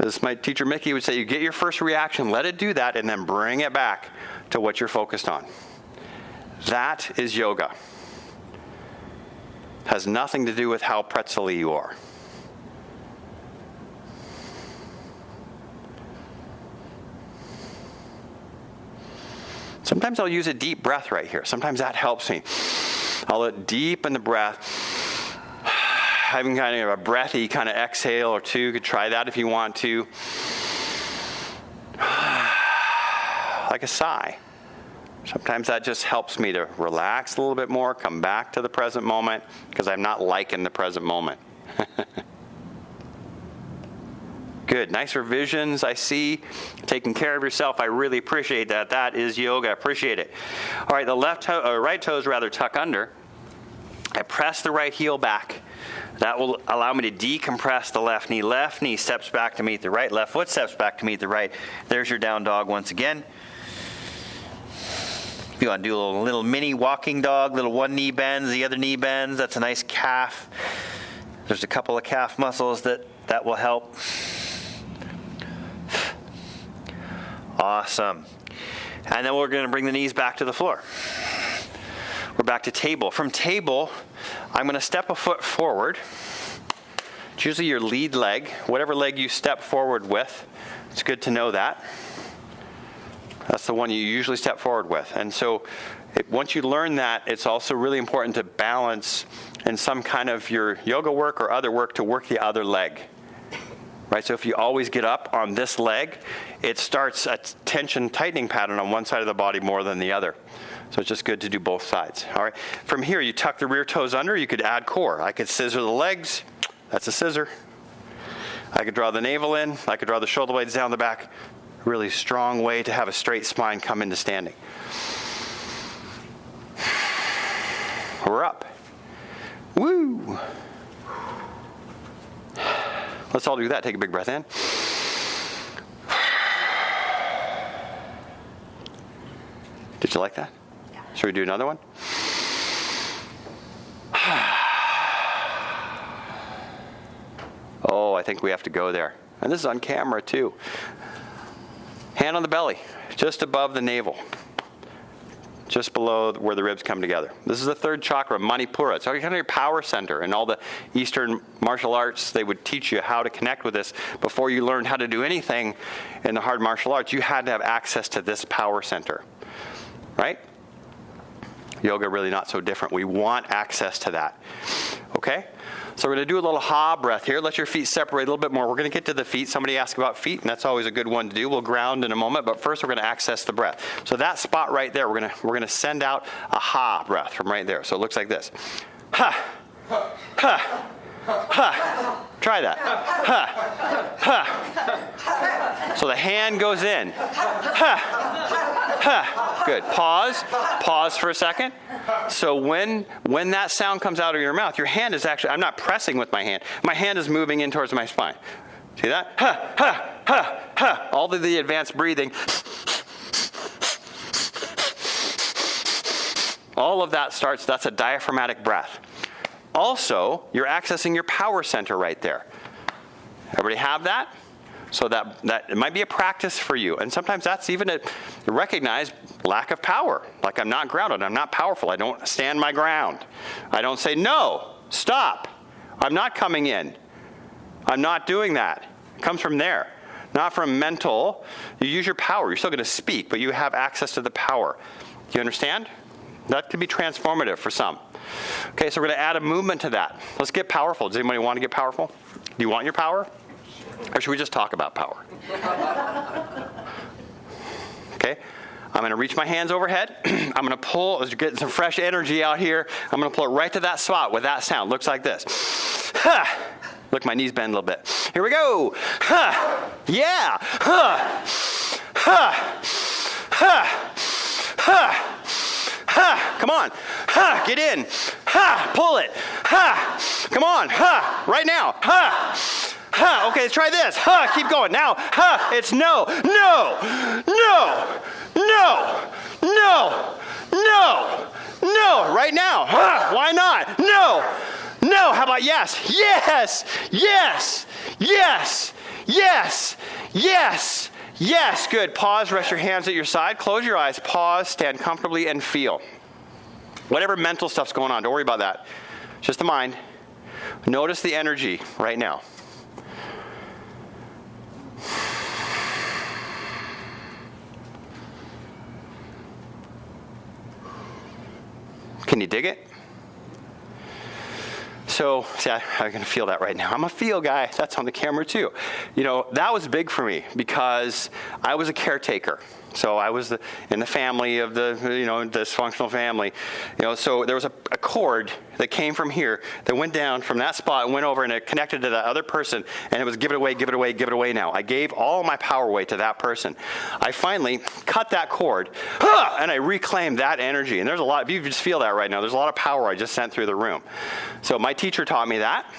As my teacher Mickey would say, you get your first reaction, let it do that, and then bring it back to what you're focused on. That is yoga. Has nothing to do with how pretzel-y you are. Sometimes I'll use a deep breath right here. Sometimes that helps me. I'll deepen the breath. Having kind of a breathy kind of exhale or two. You could try that if you want to. Like a sigh. Sometimes that just helps me to relax a little bit more, come back to the present moment, because I'm not liking the present moment. Good. Nice revisions, I see. Taking care of yourself, I really appreciate that. That is yoga. Appreciate it. All right, the right toes rather tuck under. I press the right heel back. That will allow me to decompress the left knee. Left knee steps back to meet the right. Left foot steps back to meet the right. There's your down dog once again. If you want to do a little mini walking dog, little one knee bends, the other knee bends, that's a nice calf. There's a couple of calf muscles that will help. Awesome. And then we're going to bring the knees back to the floor. We're back to table. From table, I'm going to step a foot forward. It's usually your lead leg, whatever leg you step forward with. It's good to know that. That's the one you usually step forward with. And so once you learn that, it's also really important to balance in some kind of your yoga work or other work to work the other leg. Right? So if you always get up on this leg, it starts a tension tightening pattern on one side of the body more than the other. So it's just good to do both sides. All right. From here, you tuck the rear toes under. You could add core. I could scissor the legs. That's a scissor. I could draw the navel in. I could draw the shoulder blades down the back. Really strong way to have a straight spine come into standing. We're up. Woo! Let's all do that. Take a big breath in. Did you like that? Yeah. Should we do another one? Oh, I think we have to go there. And this is on camera too. Hand on the belly, just above the navel. Just below where the ribs come together. This is the third chakra, Manipura. It's kind of your power center. And all the Eastern martial arts, they would teach you how to connect with this. Before you learned how to do anything in the hard martial arts, you had to have access to this power center. Right? Yoga really not so different. We want access to that. Okay? So we're going to do a little ha breath here. Let your feet separate a little bit more. We're going to get to the feet. Somebody asked about feet, and that's always a good one to do. We'll ground in a moment, but first we're going to access the breath. So that spot right there, we're going to send out a ha breath from right there. So it looks like this. Ha, ha, ha. Try that. Ha, ha. So the hand goes in. Ha, ha. Good. Pause. Pause for a second. So when that sound comes out of your mouth, your hand is actually, I'm not pressing with my hand. My hand is moving in towards my spine. See that? Ha, ha, ha, ha. All of the advanced breathing. All of that starts, that's a diaphragmatic breath. Also, you're accessing your power center right there. Everybody have that? So that it might be a practice for you. And sometimes that's even a recognized lack of power. Like I'm not grounded. I'm not powerful. I don't stand my ground. I don't say, no, stop. I'm not coming in. I'm not doing that. It comes from there. Not from mental. You use your power. You're still going to speak, but you have access to the power. Do you understand? That could be transformative for some. Okay, so we're going to add a movement to that. Let's get powerful. Does anybody want to get powerful? Do you want your power? Or should we just talk about power? Okay, I'm going to reach my hands overhead. I'm going to pull, as you're getting some fresh energy out here, I'm going to pull it right to that spot with that sound. Looks like this. Ha! Look, my knees bend a little bit. Here we go. Ha! Yeah! Ha! Ha! Ha! Ha! Ha! Come on. Ha! Get in. Ha! Pull it. Ha! Come on. Ha! Right now. Ha! Ha, okay, let's try this. Ha, keep going. Now, ha, it's no, no, no, no, no, no, no, right now. Ha, why not? No, no, how about yes? Yes, yes, yes, yes, yes, yes. Good. Pause, rest your hands at your side. Close your eyes, pause, stand comfortably, and feel. Whatever mental stuff's going on, don't worry about that. Just the mind. Notice the energy right now. Can you dig it? So, see, I'm going to feel that right now. I'm a feel guy. That's on the camera too. You know, that was big for me because I was a caretaker. So I was in the family of the, dysfunctional family. So there was a cord that came from here that went down from that spot and went over and it connected to that other person. And it was give it away, give it away, give it away now. I gave all my power away to that person. I finally cut that cord and I reclaimed that energy. And there's a lot, if you just feel that right now, there's a lot of power I just sent through the room. So my teacher taught me that.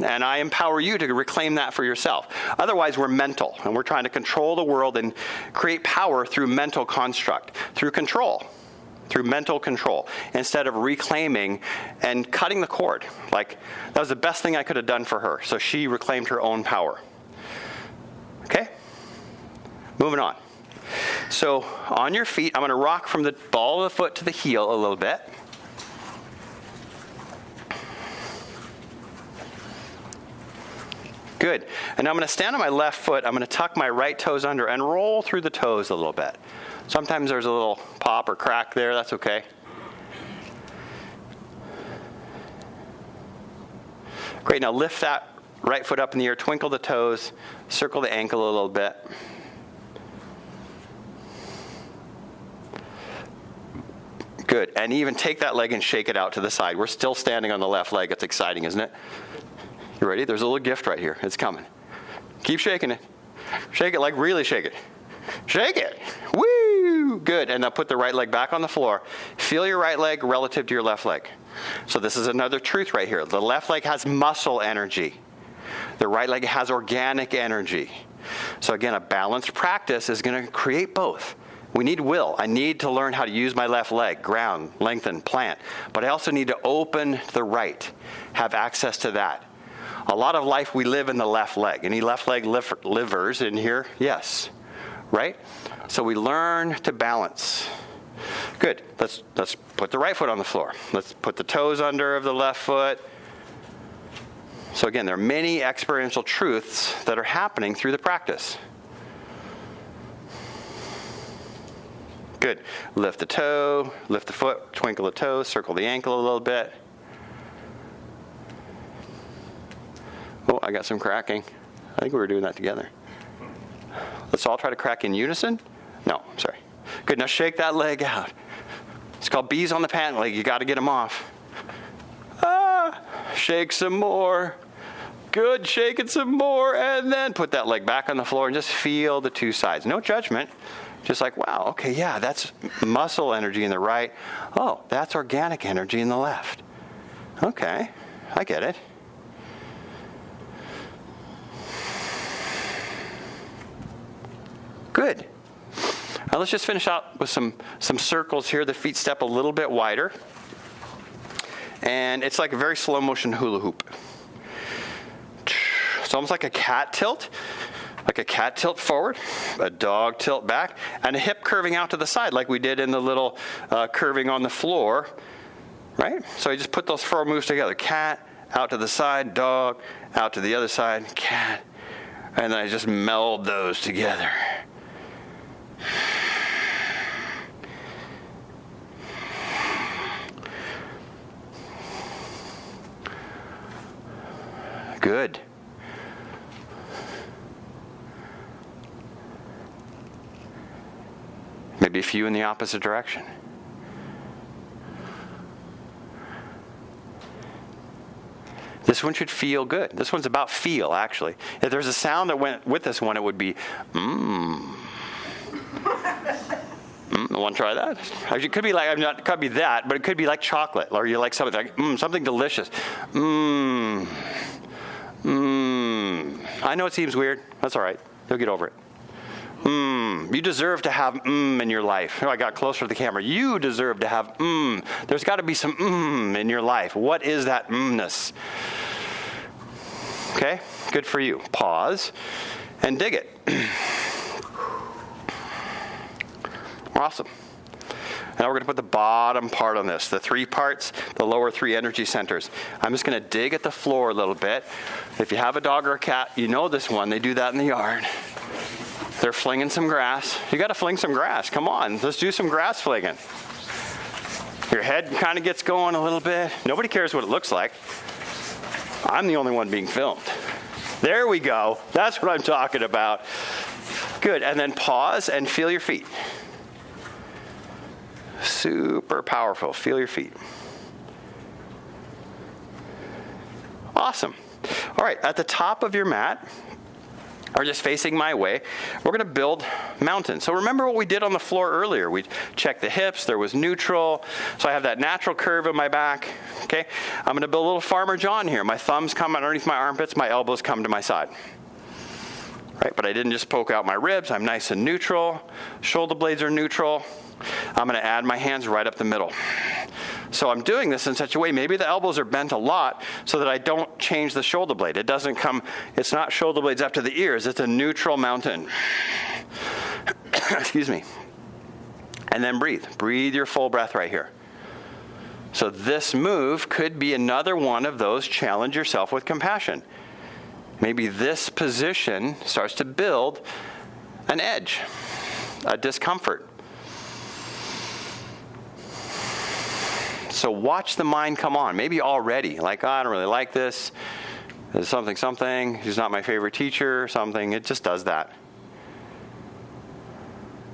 And I empower you to reclaim that for yourself. Otherwise, we're mental, and we're trying to control the world and create power through mental construct, through control, through mental control, instead of reclaiming and cutting the cord. Like, that was the best thing I could have done for her. So she reclaimed her own power. Okay? Moving on. So on your feet, I'm going to rock from the ball of the foot to the heel a little bit. Good. And I'm going to stand on my left foot. I'm going to tuck my right toes under and roll through the toes a little bit. Sometimes there's a little pop or crack there. That's okay. Great. Now lift that right foot up in the air. Twinkle the toes. Circle the ankle a little bit. Good. And even take that leg and shake it out to the side. We're still standing on the left leg. It's exciting, isn't it? You ready? There's a little gift right here. It's coming. Keep shaking it. Shake it, like really shake it. Shake it. Woo! Good. And now put the right leg back on the floor. Feel your right leg relative to your left leg. So this is another truth right here. The left leg has muscle energy. The right leg has organic energy. So again, a balanced practice is going to create both. We need will. I need to learn how to use my left leg, ground, lengthen, plant. But I also need to open the right, have access to that. A lot of life we live in the left leg. Any left leg livers in here? Yes. Right? So we learn to balance. Good. Let's put the right foot on the floor. Let's put the toes under of the left foot. So again, there are many experiential truths that are happening through the practice. Good. Lift the toe, lift the foot, twinkle the toes, circle the ankle a little bit. Oh, I got some cracking. I think we were doing that together. Let's all try to crack in unison. No, sorry. Good. Now shake that leg out. It's called bees on the pant leg. You got to get them off. Shake some more. Good. Shake it some more. And then put that leg back on the floor and just feel the two sides. No judgment. Just like, wow, okay, yeah, that's muscle energy in the right. Oh, that's organic energy in the left. Okay, I get it. Good. Now let's just finish out with some circles here. The feet step a little bit wider. And it's like a very slow motion hula hoop. It's almost like a cat tilt. Like a cat tilt forward, a dog tilt back, and a hip curving out to the side like we did in the little curving on the floor, right? So you just put those 4 moves together. Cat, out to the side, dog, out to the other side, cat, and then I just meld those together. Good. Maybe a few in the opposite direction. This one should feel good. This one's about feel, actually. If there's a sound that went with this one, it would be, I want to try that? Actually, it could be like, it could be that, but it could be like chocolate, or you like something like, something delicious. I know it seems weird. That's all right. You'll get over it. You deserve to have in your life. Oh, I got closer to the camera. You deserve to have There's got to be some in your life. What is that ness? Okay, good for you. Pause and dig it. Awesome. Now we're going to put the bottom part on this, the 3 parts, the lower 3 energy centers. I'm just going to dig at the floor a little bit. If you have a dog or a cat, you know this one. They do that in the yard. They're flinging some grass. You got to fling some grass. Come on, let's do some grass flinging. Your head kind of gets going a little bit. Nobody cares what it looks like. I'm the only one being filmed. There we go. That's what I'm talking about. Good. And then pause and feel your feet. Super powerful. Feel your feet. Awesome. All right. At the top of your mat, or just facing my way, we're going to build mountains. So remember what we did on the floor earlier. We checked the hips. There was neutral. So I have that natural curve in my back. Okay. I'm going to build a little Farmer John here. My thumbs come underneath my armpits. My elbows come to my side. Right. But I didn't just poke out my ribs. I'm nice and neutral. Shoulder blades are neutral. I'm going to add my hands right up the middle. So I'm doing this in such a way, maybe the elbows are bent a lot so that I don't change the shoulder blade. It's not shoulder blades up to the ears. It's a neutral mountain. Excuse me. And then breathe. Breathe your full breath right here. So this move could be another one of those challenge yourself with compassion. Maybe this position starts to build an edge, a discomfort. So watch the mind come on. Maybe already, like, oh, I don't really like this. There's something. He's not my favorite teacher, something. It just does that.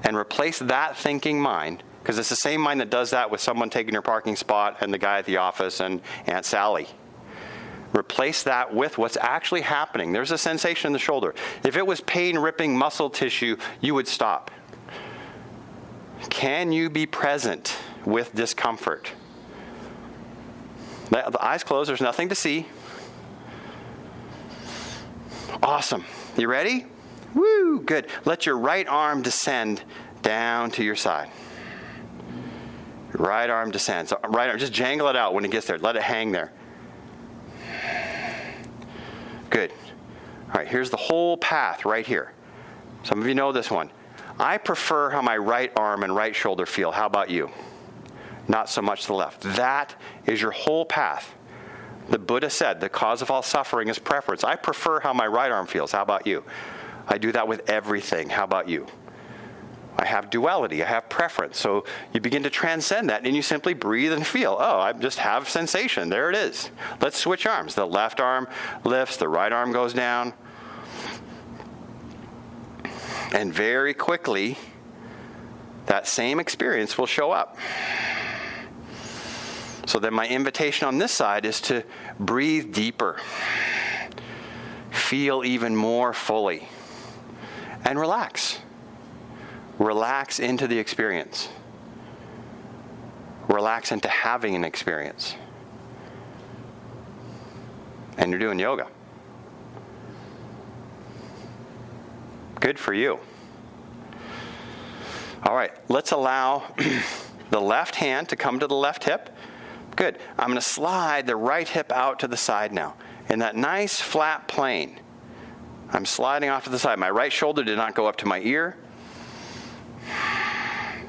And replace that thinking mind, because it's the same mind that does that with someone taking your parking spot and the guy at the office and Aunt Sally. Replace that with what's actually happening. There's a sensation in the shoulder. If it was pain-ripping muscle tissue, you would stop. Can you be present with discomfort? The eyes closed, there's nothing to see. Awesome. You ready? Woo, good. Let your right arm descend down to your side. Right arm descends. Right arm, just jangle it out when it gets there. Let it hang there. Good. All right, here's the whole path right here. Some of you know this one. I prefer how my right arm and right shoulder feel. How about you? Not so much the left. That is your whole path. The Buddha said the cause of all suffering is preference. I prefer how my right arm feels. How about you? I do that with everything. How about you? I have duality. I have preference. So you begin to transcend that, and you simply breathe and feel. Oh, I just have sensation. There it is. Let's switch arms. The left arm lifts. The right arm goes down. And very quickly, that same experience will show up. So then my invitation on this side is to breathe deeper. Feel even more fully. And relax. Relax into the experience. Relax into having an experience. And you're doing yoga. Good for you. All right, let's allow the left hand to come to the left hip. Good. I'm going to slide the right hip out to the side now. In that nice flat plane. I'm sliding off to the side. My right shoulder did not go up to my ear.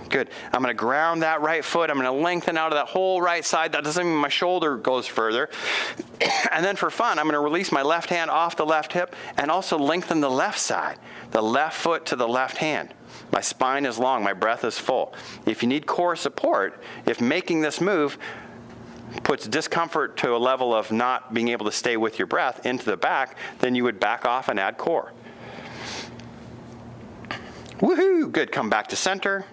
Good. I'm going to ground that right foot. I'm going to lengthen out of that whole right side. That doesn't mean my shoulder goes further. And then for fun, I'm going to release my left hand off the left hip and also lengthen the left side, the left foot to the left hand. My spine is long. My breath is full. If you need core support, if making this move puts discomfort to a level of not being able to stay with your breath into the back, then you would back off and add core. Woohoo! Good. Come back to center.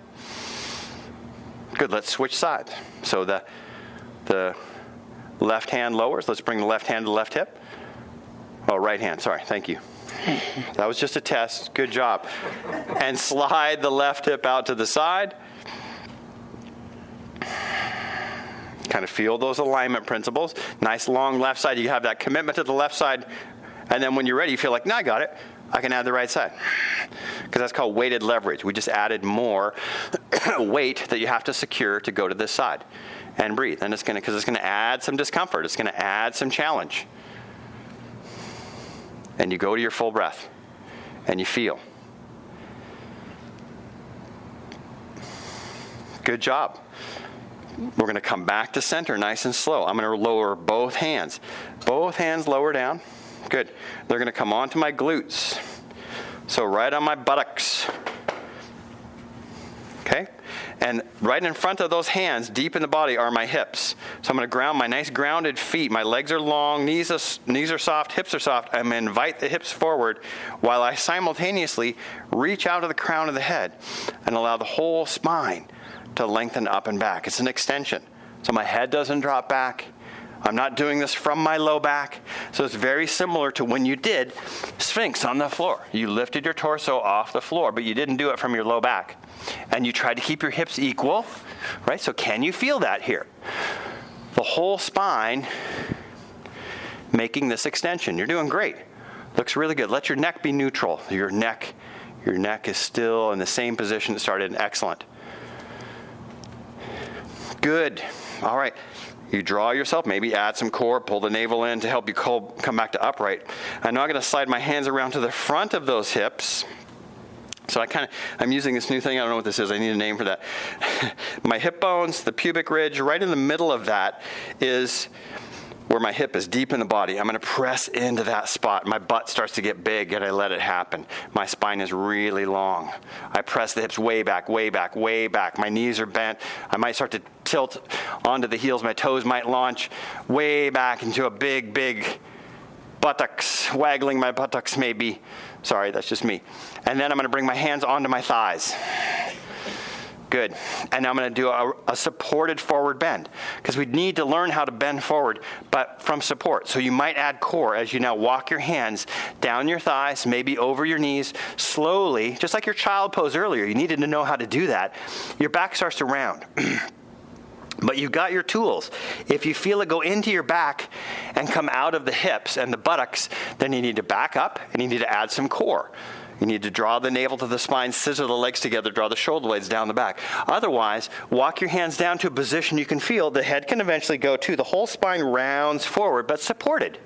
Good. Let's switch sides. So the left hand lowers. Let's bring the left hand to the left hip. Oh, right hand. Sorry. Thank you. That was just a test. Good job. And slide the left hip out to the side. Kind of feel those alignment principles. Nice long left side. You have that commitment to the left side. And then when you're ready, you feel like, no, I got it. I can add the right side. Because that's called weighted leverage. We just added more weight that you have to secure to go to this side. And breathe. And it's going to add some discomfort. It's going to add some challenge. And you go to your full breath. And you feel. Good job. We're going to come back to center nice and slow. I'm going to lower both hands. Both hands lower down. Good. They're going to come onto my glutes. So right on my buttocks. Okay? And right in front of those hands, deep in the body, are my hips. So I'm going to ground my nice grounded feet. My legs are long, knees are soft, hips are soft. I'm going to invite the hips forward while I simultaneously reach out to the crown of the head and allow the whole spine to lengthen up and back. It's an extension. So my head doesn't drop back. I'm not doing this from my low back. So it's very similar to when you did Sphinx on the floor. You lifted your torso off the floor, but you didn't do it from your low back. And you tried to keep your hips equal, right? So can you feel that here? The whole spine making this extension. You're doing great. Looks really good. Let your neck be neutral. Your neck is still in the same position it started in. Excellent. Good. All right. You draw yourself, maybe add some core, pull the navel in to help you come back to upright. I'm now going to slide my hands around to the front of those hips. So I'm using this new thing. I don't know what this is. I need a name for that. My hip bones, the pubic ridge, right in the middle of that is where my hip is, deep in the body. I'm going to press into that spot. My butt starts to get big, and I let it happen. My spine is really long. I press the hips way back, way back, way back. My knees are bent. I might start to tilt onto the heels. My toes might launch way back into a big, big buttocks, waggling my buttocks maybe. Sorry, that's just me. And then I'm going to bring my hands onto my thighs. Good. And now I'm going to do a supported forward bend, because we need to learn how to bend forward, but from support. So you might add core as you now walk your hands down your thighs, maybe over your knees, slowly, just like your child pose earlier. You needed to know how to do that. Your back starts to round. But you've got your tools. If you feel it go into your back and come out of the hips and the buttocks, then you need to back up and you need to add some core. You need to draw the navel to the spine, scissor the legs together, draw the shoulder blades down the back. Otherwise, walk your hands down to a position you can feel. The head can eventually go to. The whole spine rounds forward, but supported.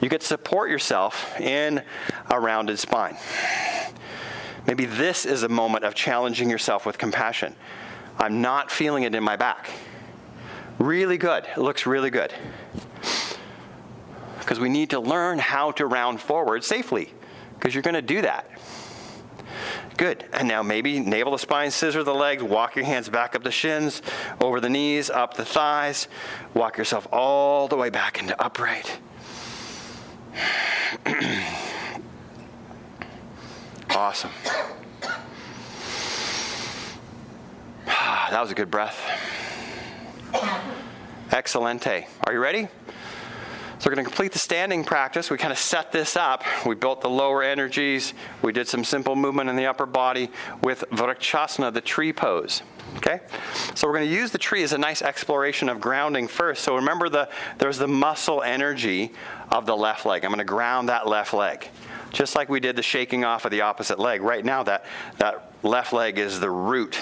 You get to support yourself in a rounded spine. Maybe this is a moment of challenging yourself with compassion. I'm not feeling it in my back. Really good. It looks really good. Because we need to learn how to round forward safely, because you're going to do that. Good. And now maybe navel to spine, scissor the legs, walk your hands back up the shins, over the knees, up the thighs. Walk yourself all the way back into upright. Awesome. That was a good breath. Excelente. Are you ready? So we're going to complete the standing practice. We kind of set this up. We built the lower energies. We did some simple movement in the upper body with Vrikshasana, the tree pose. Okay? So we're going to use the tree as a nice exploration of grounding first. So remember there's the muscle energy of the left leg. I'm going to ground that left leg. Just like we did the shaking off of the opposite leg. Right now that left leg is the root.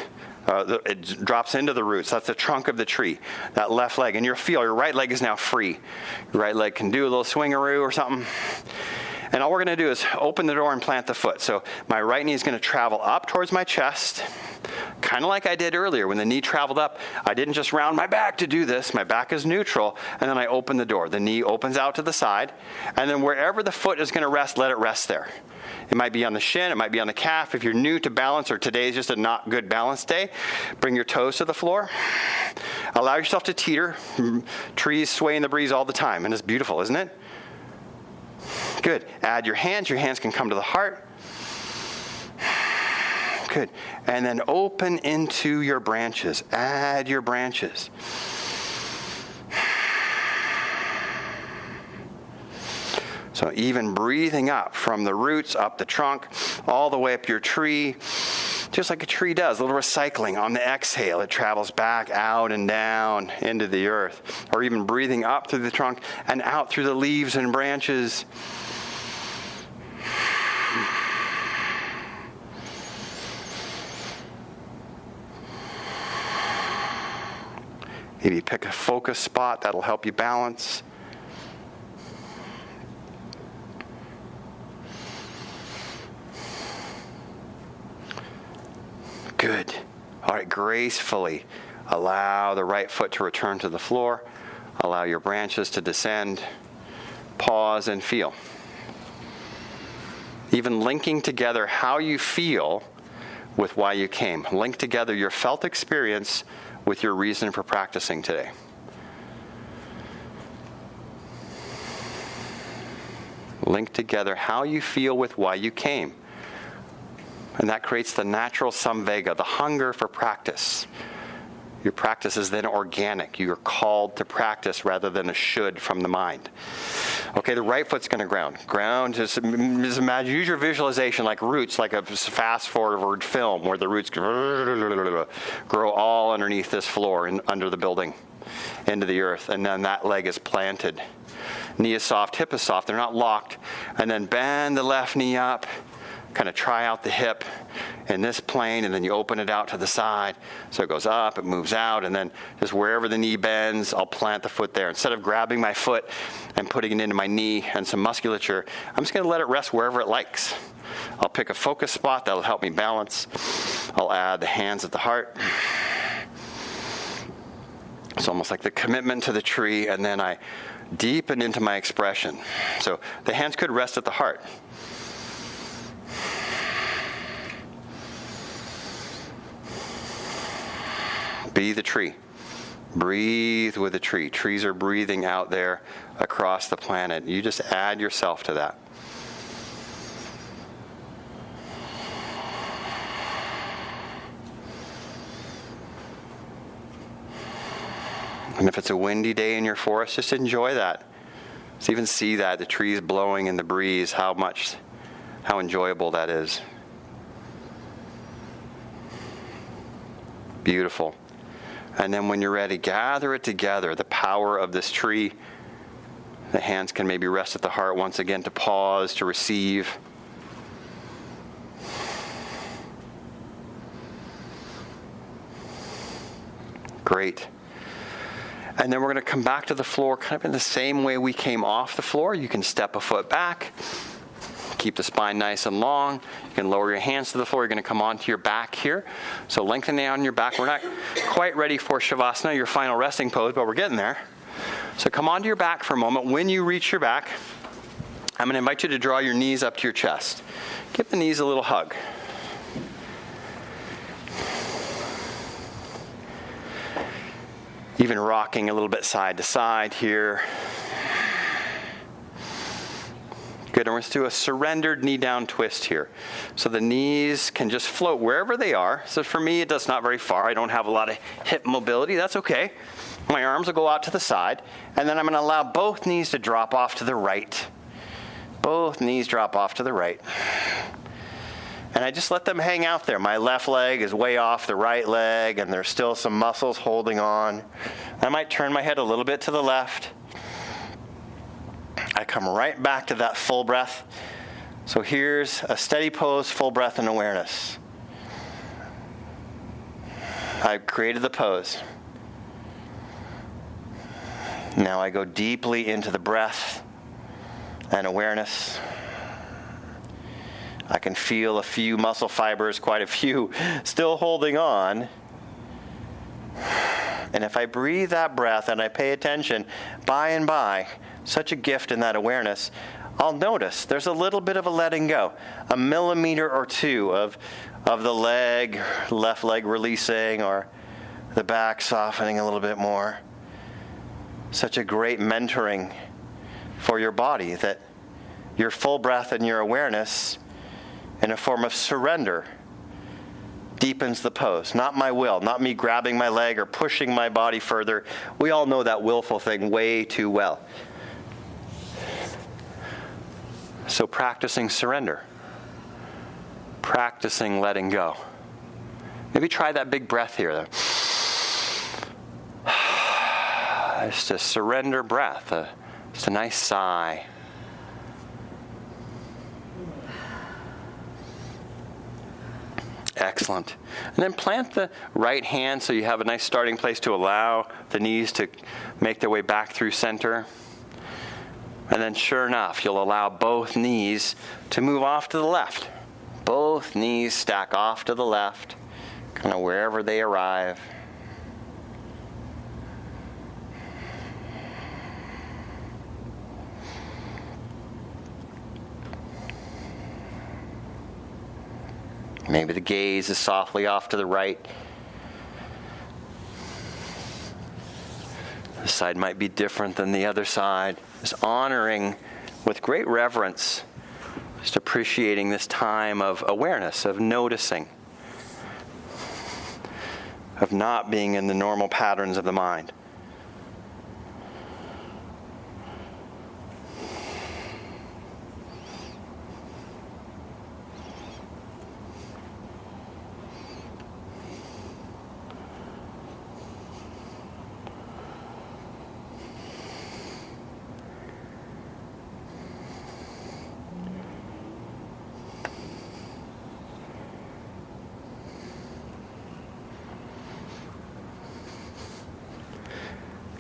It drops into the roots. That's the trunk of the tree, that left leg. And you'll feel your right leg is now free. Your right leg can do a little swingaroo or something. And all we're going to do is open the door and plant the foot. So my right knee is going to travel up towards my chest, kind of like I did earlier. When the knee traveled up, I didn't just round my back to do this. My back is neutral. And then I open the door. The knee opens out to the side. And then wherever the foot is going to rest, let it rest there. It might be on the shin. It might be on the calf. If you're new to balance or today is just a not good balance day, bring your toes to the floor. Allow yourself to teeter. Trees sway in the breeze all the time. And it's beautiful, isn't it? Good. Add your hands. Your hands can come to the heart. Good. And then open into your branches. Add your branches. So even breathing up from the roots, up the trunk, all the way up your tree, just like a tree does, a little recycling. On the exhale, it travels back out and down into the earth. Or even breathing up through the trunk and out through the leaves and branches. Maybe pick a focus spot that'll help you balance. Good. All right, gracefully allow the right foot to return to the floor. Allow your branches to descend. Pause and feel. Even linking together how you feel with why you came. Link together your felt experience with your reason for practicing today. Link together how you feel with why you came. And that creates the natural samvega, the hunger for practice. Your practice is then organic. You are called to practice rather than a should from the mind. Okay, the right foot's going to ground. Ground, just imagine, use your visualization like roots, like a fast forward film where the roots grow all underneath this floor and under the building into the earth. And then that leg is planted. Knee is soft, hip is soft. They're not locked. And then bend the left knee up. Kind of try out the hip in this plane, and then you open it out to the side. So it goes up, it moves out, and then just wherever the knee bends, I'll plant the foot there. Instead of grabbing my foot and putting it into my knee and some musculature, I'm just going to let it rest wherever it likes. I'll pick a focus spot that'll help me balance. I'll add the hands at the heart. It's almost like the commitment to the tree, and then I deepen into my expression. So the hands could rest at the heart. Be the tree. Breathe with the tree. Trees are breathing out there across the planet. You just add yourself to that. And if it's a windy day in your forest, just enjoy that. Just even see that, the trees blowing in the breeze, how enjoyable that is. Beautiful. And then when you're ready, gather it together, the power of this tree. The hands can maybe rest at the heart once again to pause, to receive. Great. And then we're going to come back to the floor kind of in the same way we came off the floor. You can step a foot back. Keep the spine nice and long. You can lower your hands to the floor. You're going to come onto your back here. So lengthen down your back. We're not quite ready for Shavasana, your final resting pose, but we're getting there. So come onto your back for a moment. When you reach your back, I'm going to invite you to draw your knees up to your chest. Give the knees a little hug. Even rocking a little bit side to side here. Good, and we're going to do a surrendered knee down twist here. So the knees can just float wherever they are. So for me, it does not very far. I don't have a lot of hip mobility. That's okay. My arms will go out to the side. And then I'm going to allow both knees to drop off to the right. Both knees drop off to the right. And I just let them hang out there. My left leg is way off the right leg, and there's still some muscles holding on. I might turn my head a little bit to the left. I come right back to that full breath. So here's a steady pose, full breath and awareness. I've created the pose. Now I go deeply into the breath and awareness. I can feel a few muscle fibers, quite a few, still holding on. And if I breathe that breath and I pay attention, by and by, such a gift in that awareness, I'll notice there's a little bit of a letting go, a millimeter or two of the leg, left leg releasing, or the back softening a little bit more. Such a great mentoring for your body that your full breath and your awareness in a form of surrender deepens the pose. Not my will, not me grabbing my leg or pushing my body further. We all know that willful thing way too well. So practicing surrender. Practicing letting go. Maybe try that big breath here. Just a surrender breath. Just a nice sigh. Excellent. And then plant the right hand so you have a nice starting place to allow the knees to make their way back through center. And then sure enough, you'll allow both knees to move off to the left. Both knees stack off to the left, kind of wherever they arrive. Maybe the gaze is softly off to the right. This side might be different than the other side. Just honoring with great reverence, just appreciating this time of awareness, of noticing, of not being in the normal patterns of the mind.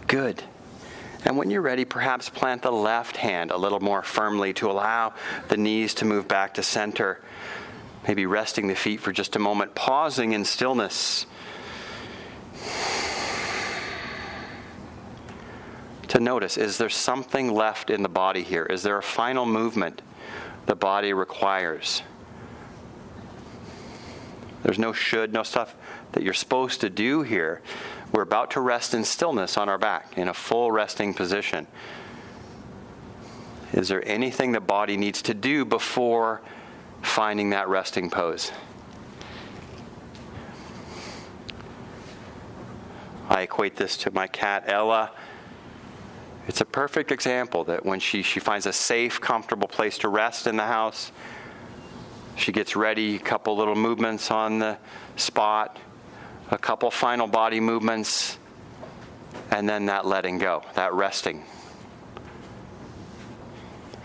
Good. And when you're ready, perhaps plant the left hand a little more firmly to allow the knees to move back to center. Maybe resting the feet for just a moment, pausing in stillness. To notice, is there something left in the body here? Is there a final movement the body requires? There's no should, no stuff that you're supposed to do here. We're about to rest in stillness on our back, in a full resting position. Is there anything the body needs to do before finding that resting pose? I equate this to my cat, Ella. It's a perfect example that when she finds a safe, comfortable place to rest in the house, she gets ready, a couple little movements on the spot, a couple final body movements, and then that letting go, that resting.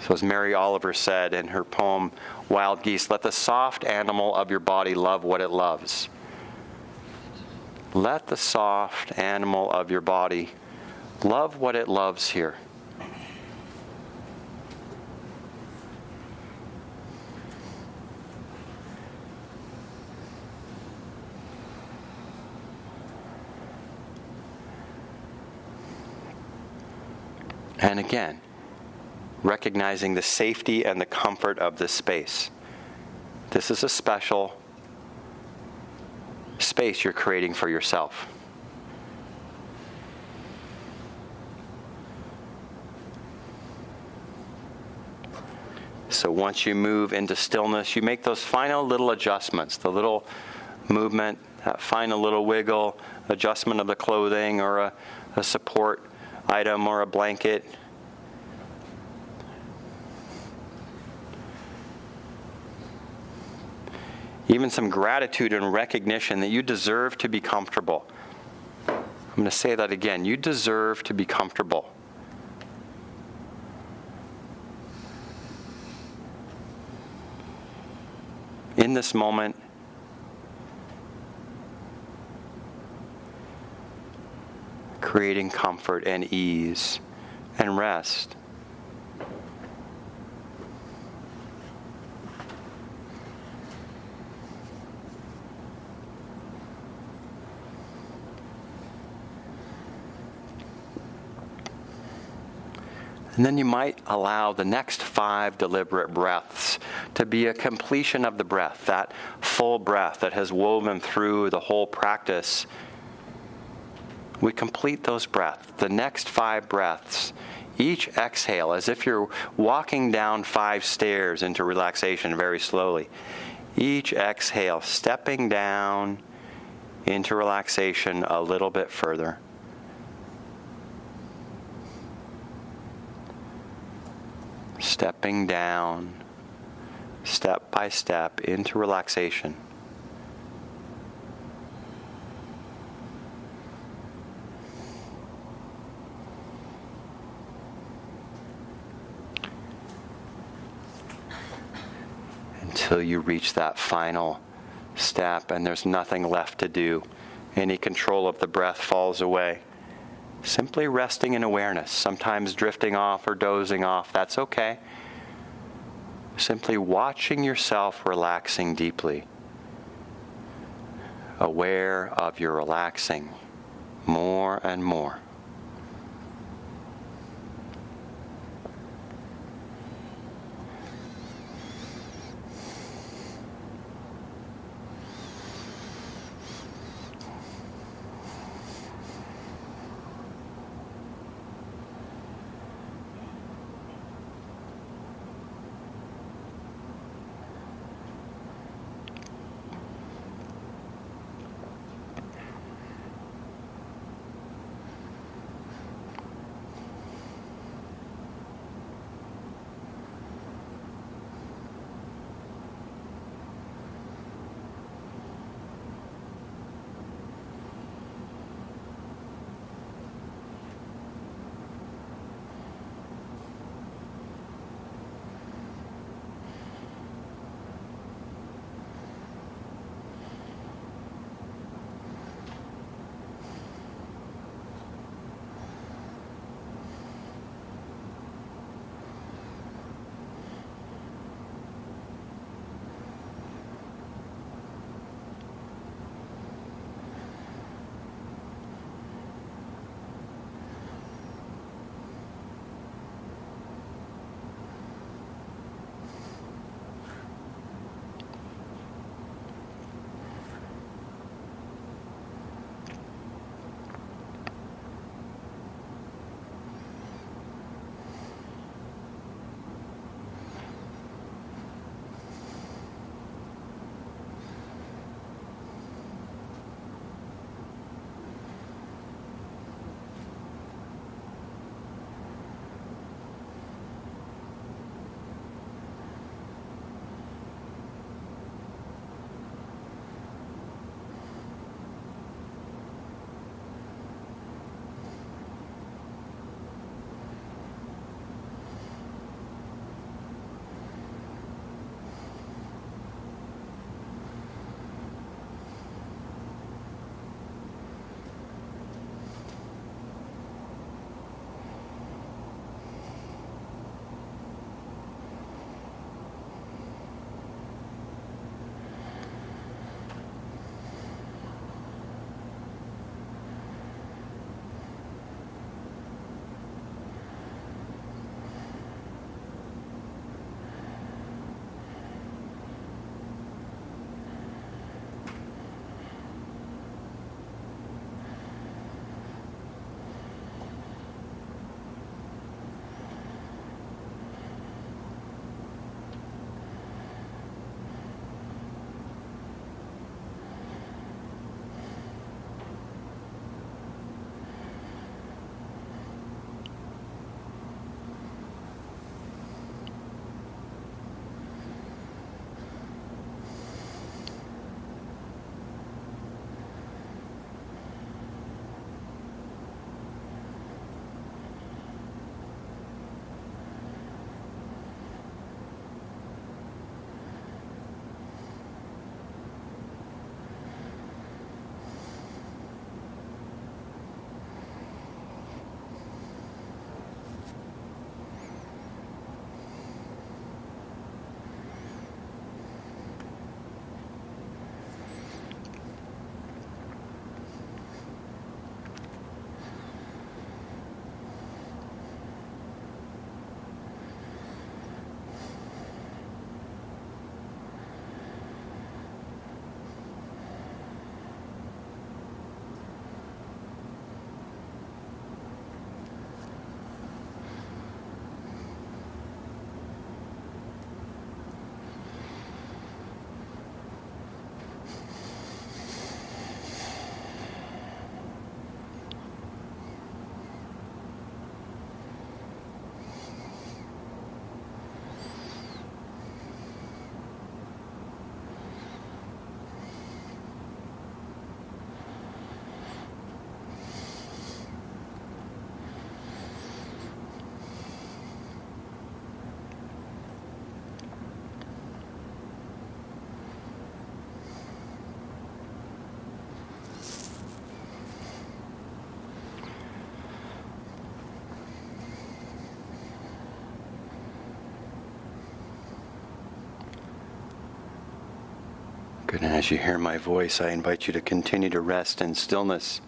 So as Mary Oliver said in her poem, Wild Geese, let the soft animal of your body love what it loves. Let the soft animal of your body love what it loves here. And again, recognizing the safety and the comfort of this space. This is a special space you're creating for yourself. So once you move into stillness, you make those final little adjustments, the little movement, that final little wiggle, adjustment of the clothing or a support item or a blanket. Even some gratitude and recognition that you deserve to be comfortable. I'm going to say that again. You deserve to be comfortable. In this moment, creating comfort and ease and rest. And then you might allow the next 5 deliberate breaths to be a completion of the breath, that full breath that has woven through the whole practice. We complete those breaths, the next 5 breaths, each exhale as if you're walking down 5 stairs into relaxation very slowly. Each exhale, stepping down into relaxation a little bit further. Stepping down, step by step, into relaxation. Until you reach that final step and there's nothing left to do. Any control of the breath falls away. Simply resting in awareness, sometimes drifting off or dozing off, that's okay. Simply watching yourself relaxing deeply. Aware of your relaxing more and more. Good, and as you hear my voice, I invite you to continue to rest in stillness.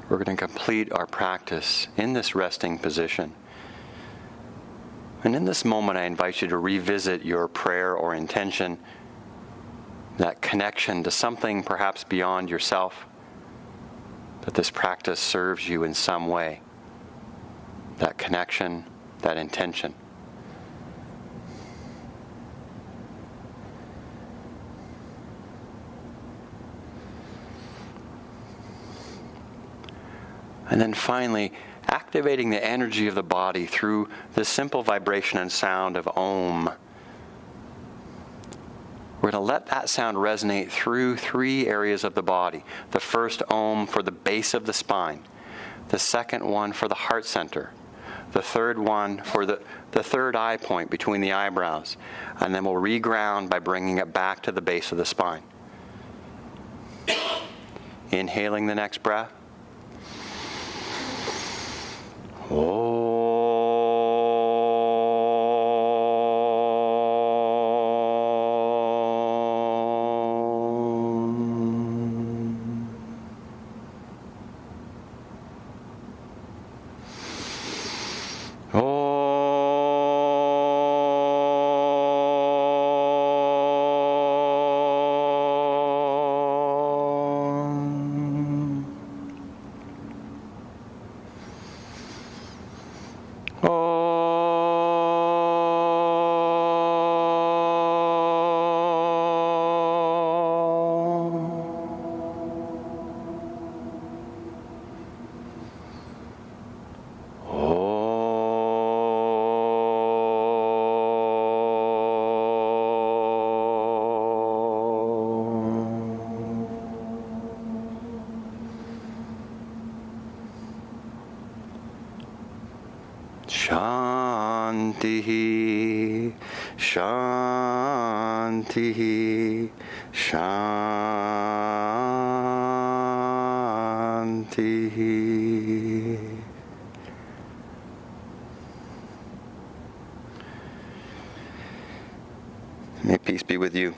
We're going to complete our practice in this resting position. And in this moment, I invite you to revisit your prayer or intention, that connection to something perhaps beyond yourself, that this practice serves you in some way. That connection, that intention. And then finally, activating the energy of the body through the simple vibration and sound of Om. We're going to let that sound resonate through 3 areas of the body. The first Om for the base of the spine. The second one for the heart center. The third one for the third eye point between the eyebrows. And then we'll reground by bringing it back to the base of the spine. Inhaling the next breath. Shanti, Shanti, Shanti. May peace be with you.